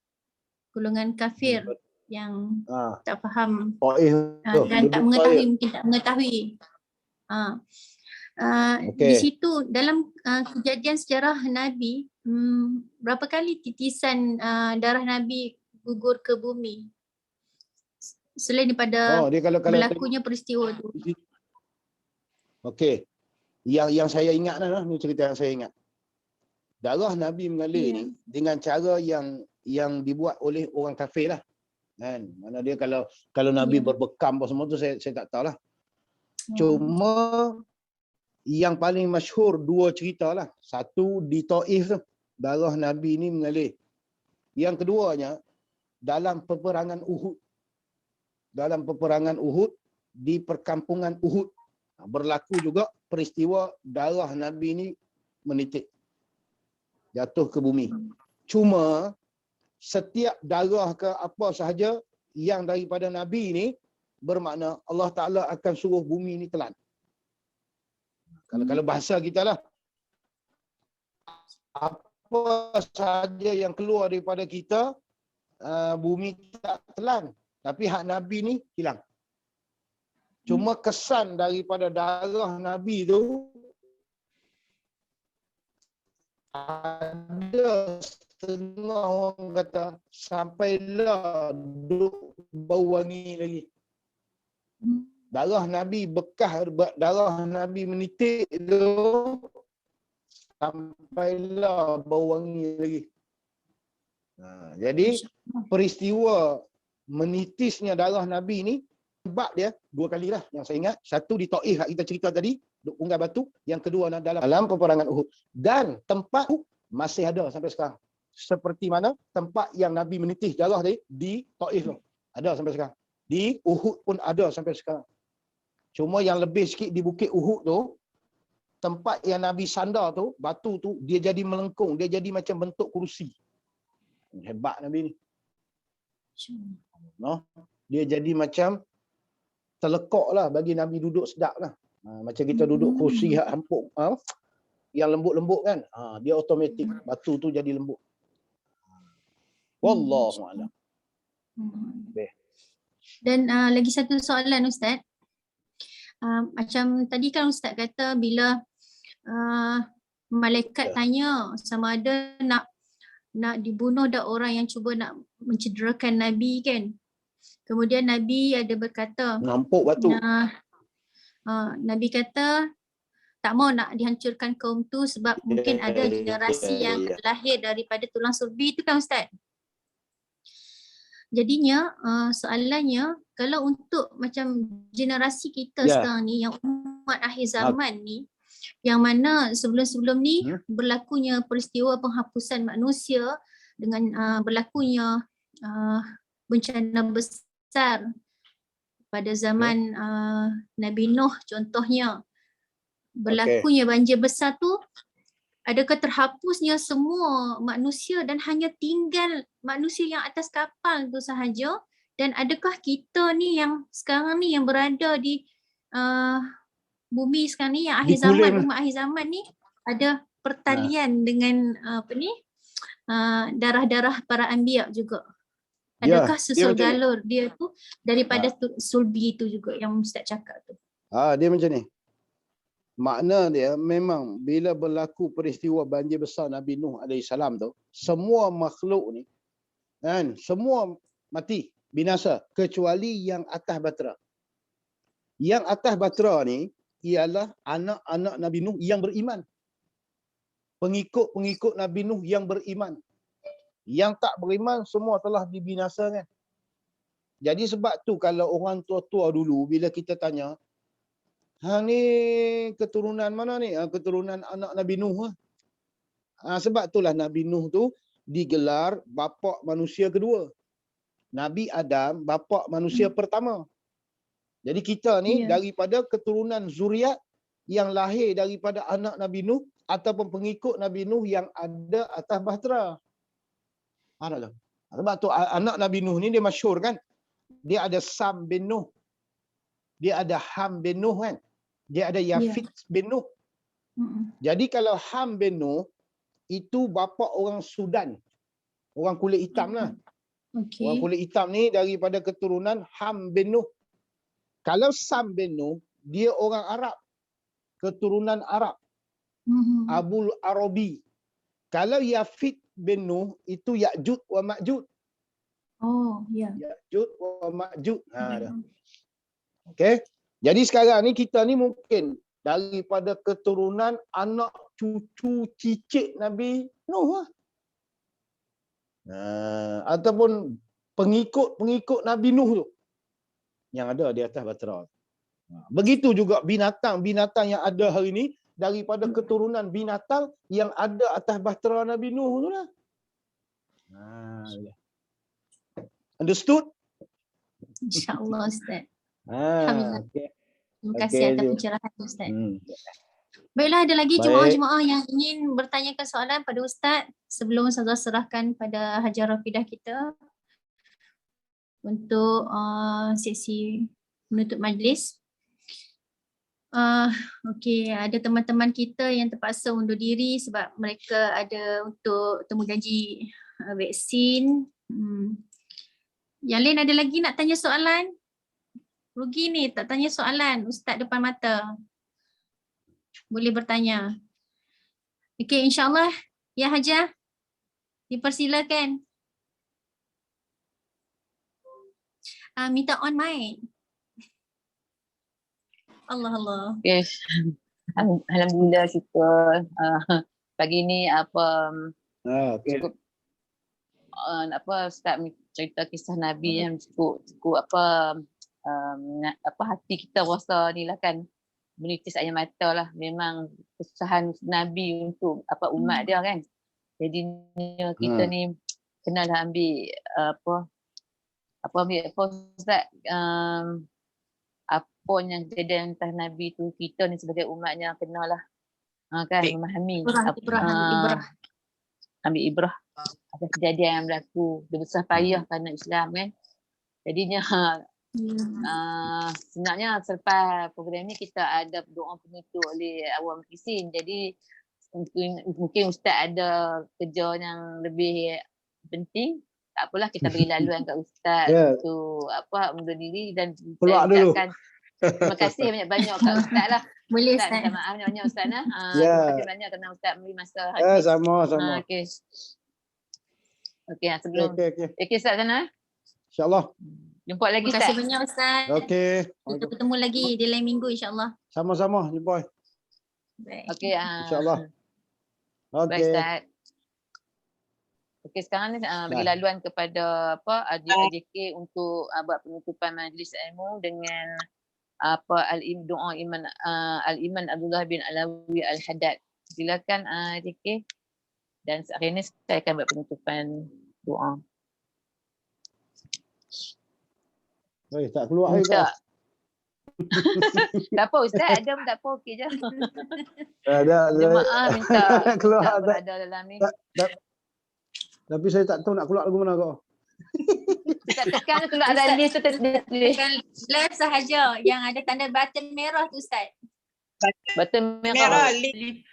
golongan kafir yang tak faham Taif tu. dan tak Duduk mengetahui, Taif. mungkin tak mengetahui. Okey. Di situ dalam kejadian sejarah Nabi, berapa kali titisan darah Nabi gugur ke bumi selain daripada Dia kalau berlakunya peristiwa tu. Okey. Yang saya ingat lah, ni cerita yang saya ingat. Darah Nabi mengalir ni dengan cara yang dibuat oleh orang kafir lah. Kan? Mana dia kalau Nabi berbekam apa semua tu saya tak tahulah. Cuma yang paling masyhur 2 cerita lah. Satu di Taif tu, darah Nabi ni mengalir. Yang keduanya dalam peperangan Uhud. Dalam peperangan Uhud di perkampungan Uhud berlaku juga peristiwa darah Nabi ni menitik jatuh ke bumi. Cuma setiap darah ke apa sahaja yang daripada Nabi ni bermakna Allah Ta'ala akan suruh bumi ni telan. Kalau bahasa kita lah, apa sahaja yang keluar daripada kita, bumi tak telan. Tapi hak Nabi ni hilang. Cuma kesan daripada darah Nabi tu ada setengah orang kata sampailah duk bau wangi lagi. Darah Nabi bekas, darah Nabi menitik tu sampailah bau wangi lagi. Jadi peristiwa menitisnya darah Nabi ni sebab dia 2 kali lah yang saya ingat. Satu di Taif kita cerita tadi, duk punggai batu. Yang kedua dalam peperangan Uhud. Dan tempat masih ada sampai sekarang. Seperti mana tempat yang Nabi menitis darah di Taif tu. Ada sampai sekarang. Di Uhud pun ada sampai sekarang. Cuma yang lebih sikit di Bukit Uhud tu, tempat yang Nabi sandar tu, batu tu, dia jadi melengkung. Dia jadi macam bentuk kerusi. Hebat Nabi ni. No? Dia jadi macam terlekak lah bagi Nabi duduk sedap lah. Macam kita duduk kursi empuk, yang lembut-lembut kan. Dia automatik. Batu tu jadi lembut. Wallahu'alam. Dan lagi satu soalan Ustaz. Macam tadi kan Ustaz kata bila malaikat tanya sama ada nak dibunuh dah orang yang cuba nak mencederakan Nabi kan. Kemudian Nabi ada berkata, nampuk batu. Nabi kata tak mau nak dihancurkan kaum tu sebab mungkin ada generasi yang lahir daripada tulang sulbi tu kan Ustaz. Jadinya soalannya kalau untuk macam generasi kita sekarang ni yang umat akhir zaman ni, yang mana sebelum-sebelum ni berlakunya peristiwa penghapusan manusia dengan berlakunya bencana besar pada zaman Nabi Nuh contohnya, berlakunya banjir besar tu, adakah terhapusnya semua manusia dan hanya tinggal manusia yang atas kapal tu sahaja? Dan adakah kita ni yang sekarang ni yang berada di bumi sekarang ni yang akhir zaman, umat akhir zaman ni ada pertalian dengan darah-darah para anbiya juga? Adakah susul galur dia tu daripada sulbi tu juga yang Ustaz cakap tu? Dia macam ni. Makna dia memang bila berlaku peristiwa banjir besar Nabi Nuh AS tu, semua makhluk ni kan, semua mati, binasa kecuali yang atas batera. Yang atas batera ni ialah anak-anak Nabi Nuh yang beriman. Pengikut-pengikut Nabi Nuh yang beriman. Yang tak beriman semua telah dibinasakan. Jadi sebab tu kalau orang tua-tua dulu bila kita tanya, hang ni keturunan mana ni? Keturunan anak Nabi Nuh. Sebab itulah Nabi Nuh tu digelar bapa manusia kedua. Nabi Adam bapa manusia pertama. Jadi kita ni daripada keturunan zuriat yang lahir daripada anak Nabi Nuh ataupun pengikut Nabi Nuh yang ada atas bahtera. Sebab tu anak Nabi Nuh ni dia masyhur kan. Dia ada Sam bin Nuh. Dia ada Ham bin Nuh kan. Dia ada Yafid bin Nuh. Jadi kalau Ham bin Nuh itu bapa orang Sudan. Orang kulit hitam lah. Orang kulit hitam ni daripada keturunan Ham bin Nuh. Kalau Sam bin Nuh, dia orang Arab. Keturunan Arab. Abul Arabi. Kalau Yafid bin Nuh, itu Ya'jud wa Ma'jud. Ya'jud wa Ma'jud. Okey. Jadi sekarang ni kita ni mungkin daripada keturunan anak cucu cicit Nabi Nuh lah. Ataupun pengikut Nabi Nuh tu yang ada di atas bahtera. Begitu juga binatang-binatang yang ada hari ni daripada keturunan binatang yang ada atas bahtera Nabi Nuh tu lah. Understood? InsyaAllah Ustaz. Alhamdulillah. Terima kasih atas pencerahan Ustaz. Baiklah, ada lagi jemaah-jemaah yang ingin bertanyakan soalan pada Ustaz sebelum Ustazah serahkan pada Hajar Rafidah kita untuk sesi menutup majlis. Okey, ada teman-teman kita yang terpaksa undur diri sebab mereka ada untuk temu janji vaksin. Yang lain ada lagi nak tanya soalan? Rugi ni tak tanya soalan Ustaz depan mata. Boleh bertanya. Okey, insyaAllah. Ya Hajar, dipersilakan. Minta on mic. Allah. Yes. Alhamdulillah, syukur. Pagi ni cukup Ustaz cerita kisah Nabi yang cukup hati kita rasa ni lah kan, menitis air mata lah. Memang kesusahan Nabi untuk umat dia kan. Jadinya kita ni kenalah ambil Ustaz, apa yang kejadian entah Nabi tu, kita ni sebagai umatnya kenalah kan memahami, ambil ibrah atas kejadian yang berlaku. Dia besar payah kerana Islam kan. Jadinya sebenarnya selepas program ni kita ada doa penutup oleh awam Krisin. Jadi mungkin Ustaz ada kerja yang lebih penting, tak apalah, kita beri laluan kat Ustaz untuk undur diri dan keluar dulu. Terima kasih banyak-banyak kat Ustaz lah. Boleh Ustaz. Ustaz. Minta maaf banyak Ustaz lah. Terima kasih banyak kerana Ustaz beri masa habis. Sama-sama. Okey, sebelum okey Ustaz sana. InsyaAllah. Jumpa lagi Terima Ustaz. kasih banyak Ustaz. Okey. Kita bertemu lagi di lain minggu insyaAllah. Sama-sama jumpa. Baik. Okey. InsyaAllah. Baik Okey. Ustaz. Okey, sekarang ni bagi laluan kepada AJK untuk buat penutupan majlis ilmu dengan doa iman Al-Iman Abdullah bin Alawi Al-Haddad. Silakan AJK. Dan hari ini saya akan buat penutupan doa. Tak keluar lagi kau. Tak apa Ustaz, ada pun tak apa, okey je. Jemaah minta keluar berada dalam ni. Tapi saya tak tahu nak keluar lagu mana kau. Ustaz tekan keluar ada list tu tekan left sahaja yang ada tanda button merah tu Ustaz. Button merah. Lift.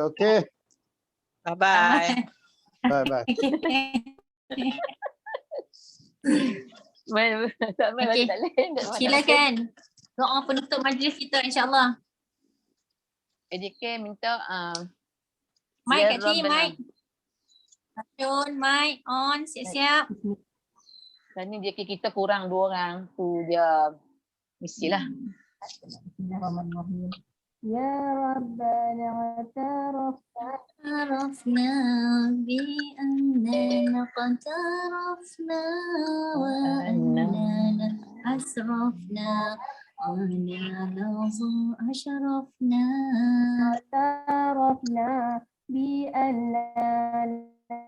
Okey. Bye-bye. Bye-bye. Silakan doa penutup majlis kita insyaAllah. AJK minta mic kat sini, mic. Mic on, siap-siap. Dan ni JK kita kurang 2 orang tu dia mestilah. Bismillahirrahmanirrahim. Ya Rabbana عرفنا بأننا قد عرفنا وأننا أسرفنا على لظى أشرفنا اعترفنا بأننا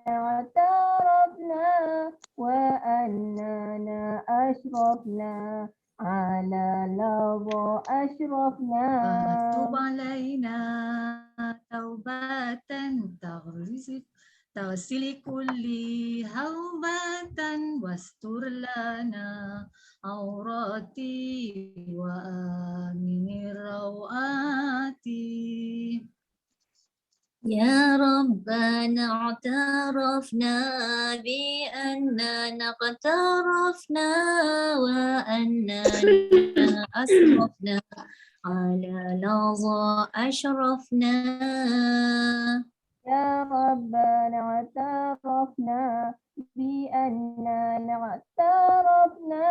اعترفنا وأننا أشرفنا على لظى أشرفنا فتب علينا توبة تغسل كل هوبة واستر لنا عوراتي وآمن الروآت يا ربنا اعترفنا بأننا اقترفنا وأننا أسرفنا على لظى أشرفنا يا ربنا اعترفنا بأننا اعترفنا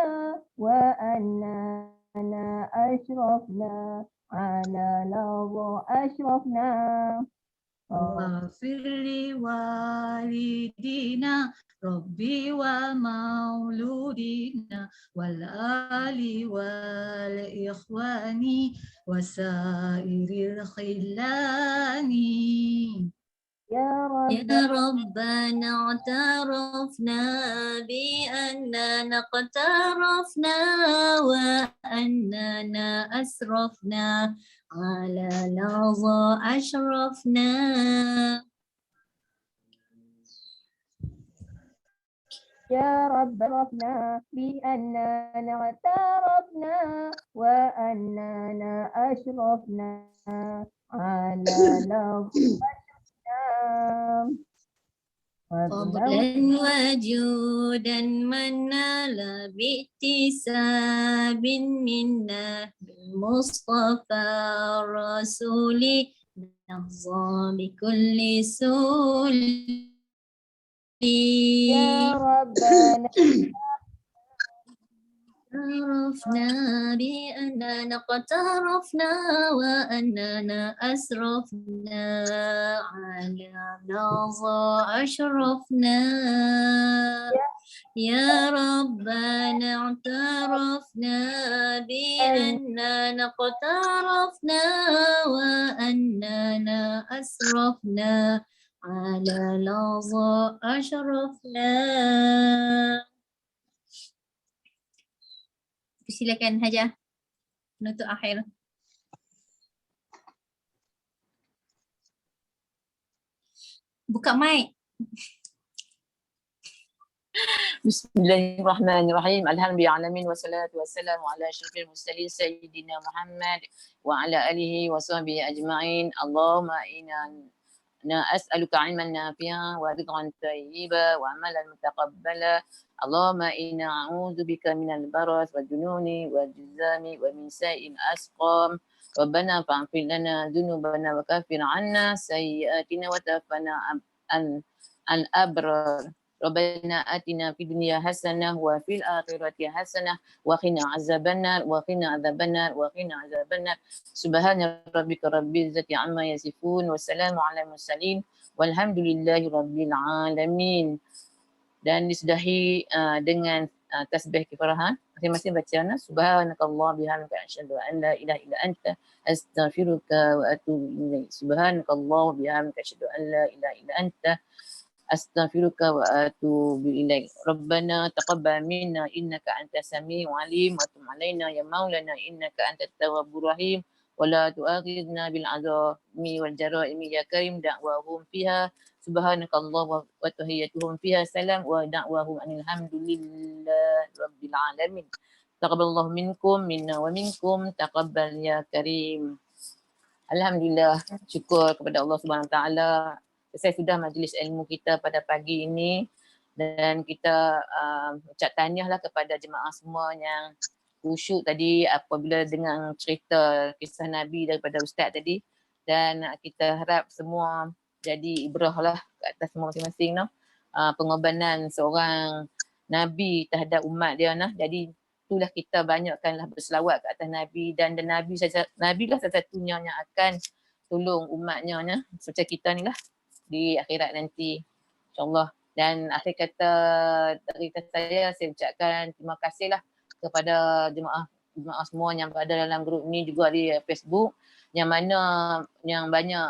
وأننا أشرفنا على لظى أشرفنا واغفر لوالدينا ربي ومولودينا والآل والإخوان وسائر الخلان يا يا ربنا اعترفنا بأننا اقترفنا وأننا أسرفنا على لظى أشرفنا يا رب اعترفنا بأننا اعترفنا وأننا أشرفنا على لظى فضلا وجودا من نال باكتساب منا بالمصطفى الرسول نحظى بكل سول يا ربنا اعترفنا بأننا اقترفنا وأننا أسرفنا على لظى أشرفنا يا ربنا اعترفنا بأننا اقترفنا وأننا أسرفنا على لظى أشرفنا. Silakan Hajah penutup akhir. Buka mic. Bismillahirrahmanirrahim. Alhamdulillahirrahmanirrahim. Wassalatu wassalamu ala asyrafil mursalin Sayyidina Muhammad wa ala alihi wa sahbihi ajma'in. Allahumma inna as'aluka ilman nafi'an wa rizqan tayyiban wa amalan mutaqabbala. Allahumma inna a'udzu bika minal baras wal jununi wal juzami wa min sa'iil asqam. Rabbana fa'fir lana dzunubana wa kaffir 'anna sayyi'atina wa tawaffana an abrar. Rabbana atina fid dunya hasanah wa fil akhirati hasanah wa qina azabannar wa qina adzabannar wa qina azabannar. Subhana rabbika rabbil izzati amma yasifun wa salamun alal mursalin walhamdulillahi rabbil alamin. Dan disudahi dengan tasbih kifarahan. Masing-masing baca subhanakallah bihamdika asyhadu an la ilaha illa anta astaghfiruka wa atubu ilaik. Subhanakallah bihamdika asyhadu an la ilaha illa anta astaghfiruka wa atubu ilaik. Rabbana taqabbal minna innaka antas samiul alim wa tub alaina ya maulana innaka antat tawwabur rahim wa la tu'akhidna bil azami wal jaraimi ya karim da'wahum fiha subhanakallah wa tahiyyatuhum fiha salam wa da'wahum alhamdulillahi rabbil alamin. Taqabbalallahu minkum minna wa minkum taqabbal ya karim. Alhamdulillah, syukur kepada Allah Subhanahu Wa Taala. Selesai sudah majlis ilmu kita pada pagi ini dan kita ucap tahniahlah kepada jemaah semua yang khusyuk tadi apabila dengar cerita kisah Nabi daripada Ustaz tadi, dan kita harap semua jadi ibrah lah ke atas semua masing-masing no? Pengorbanan seorang Nabi terhadap umat dia nah. Jadi itulah kita banyakkanlah berselawat ke atas Nabi, dan Nabi lah satu-satunya yang akan tolong umatnya nah, macam kita ni lah di akhirat nanti insyaAllah. Dan akhir kata dari saya ucapkan terima kasihlah kepada jemaah jemaah semua yang berada dalam grup ni juga di Facebook, yang mana yang banyak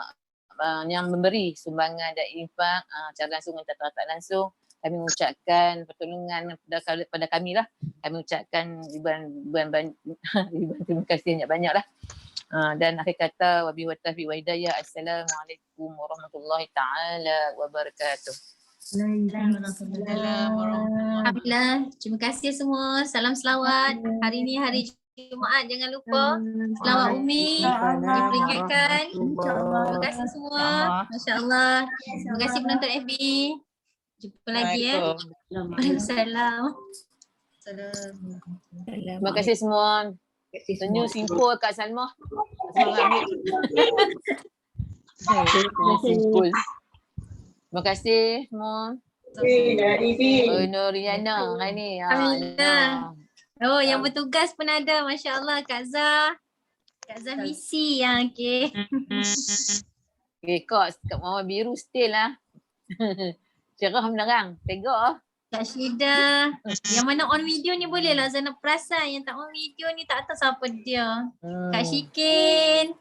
yang memberi sumbangan dan infak secara langsung atau tak langsung. Kami mengucapkan pertolongan pada kami lah. Kami ucapkan ribuan terima kasih banyak lah. Dan akhir kata wabillahi taufiq wa hidayah. Assalamualaikum warahmatullahi taala wabarakatuh. Alhamdulillah. Terima kasih semua. Salam selawat. Hari ni hari Jumaat, jangan lupa selawat Umi diperingatkan. Terima kasih semua. Masya-Allah. Terima kasih penonton FB. Jumpa lagi ya. Waalaikumsalam. Terima kasih semua. Senyum simpul Kak Salmah. Simpul. Terima kasih semua. Nuriana hari ni. Alhamdulillah. Oh, yang bertugas pun ada. Masya Allah, Kak Zah. Kak Zah misi yang okey. Okay, Kak Mawar biru still lah. Cerah menerang. Tengok. Kak Syida. Yang mana on video ni boleh lah Zana perasan. Yang tak on video ni tak tahu siapa dia. Kak Syikin.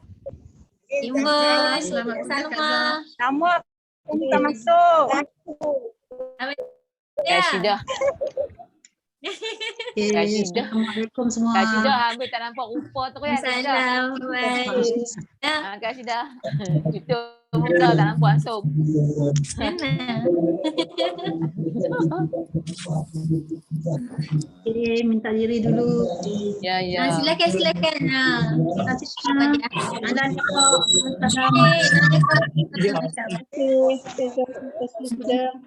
Timur. Selamat Salma. Sama kita masuk. Kak Syida. Kak Syida. Assalamualaikum semua. Kak Syida hampir tak nampak rupa tu ya. Salam. Kak Syida. Kita muka tak nampak langsung. Mana? Okay, minta diri dulu. Ya, ya. Silakan. Nanti anda Okey. Terima kasih.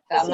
Kak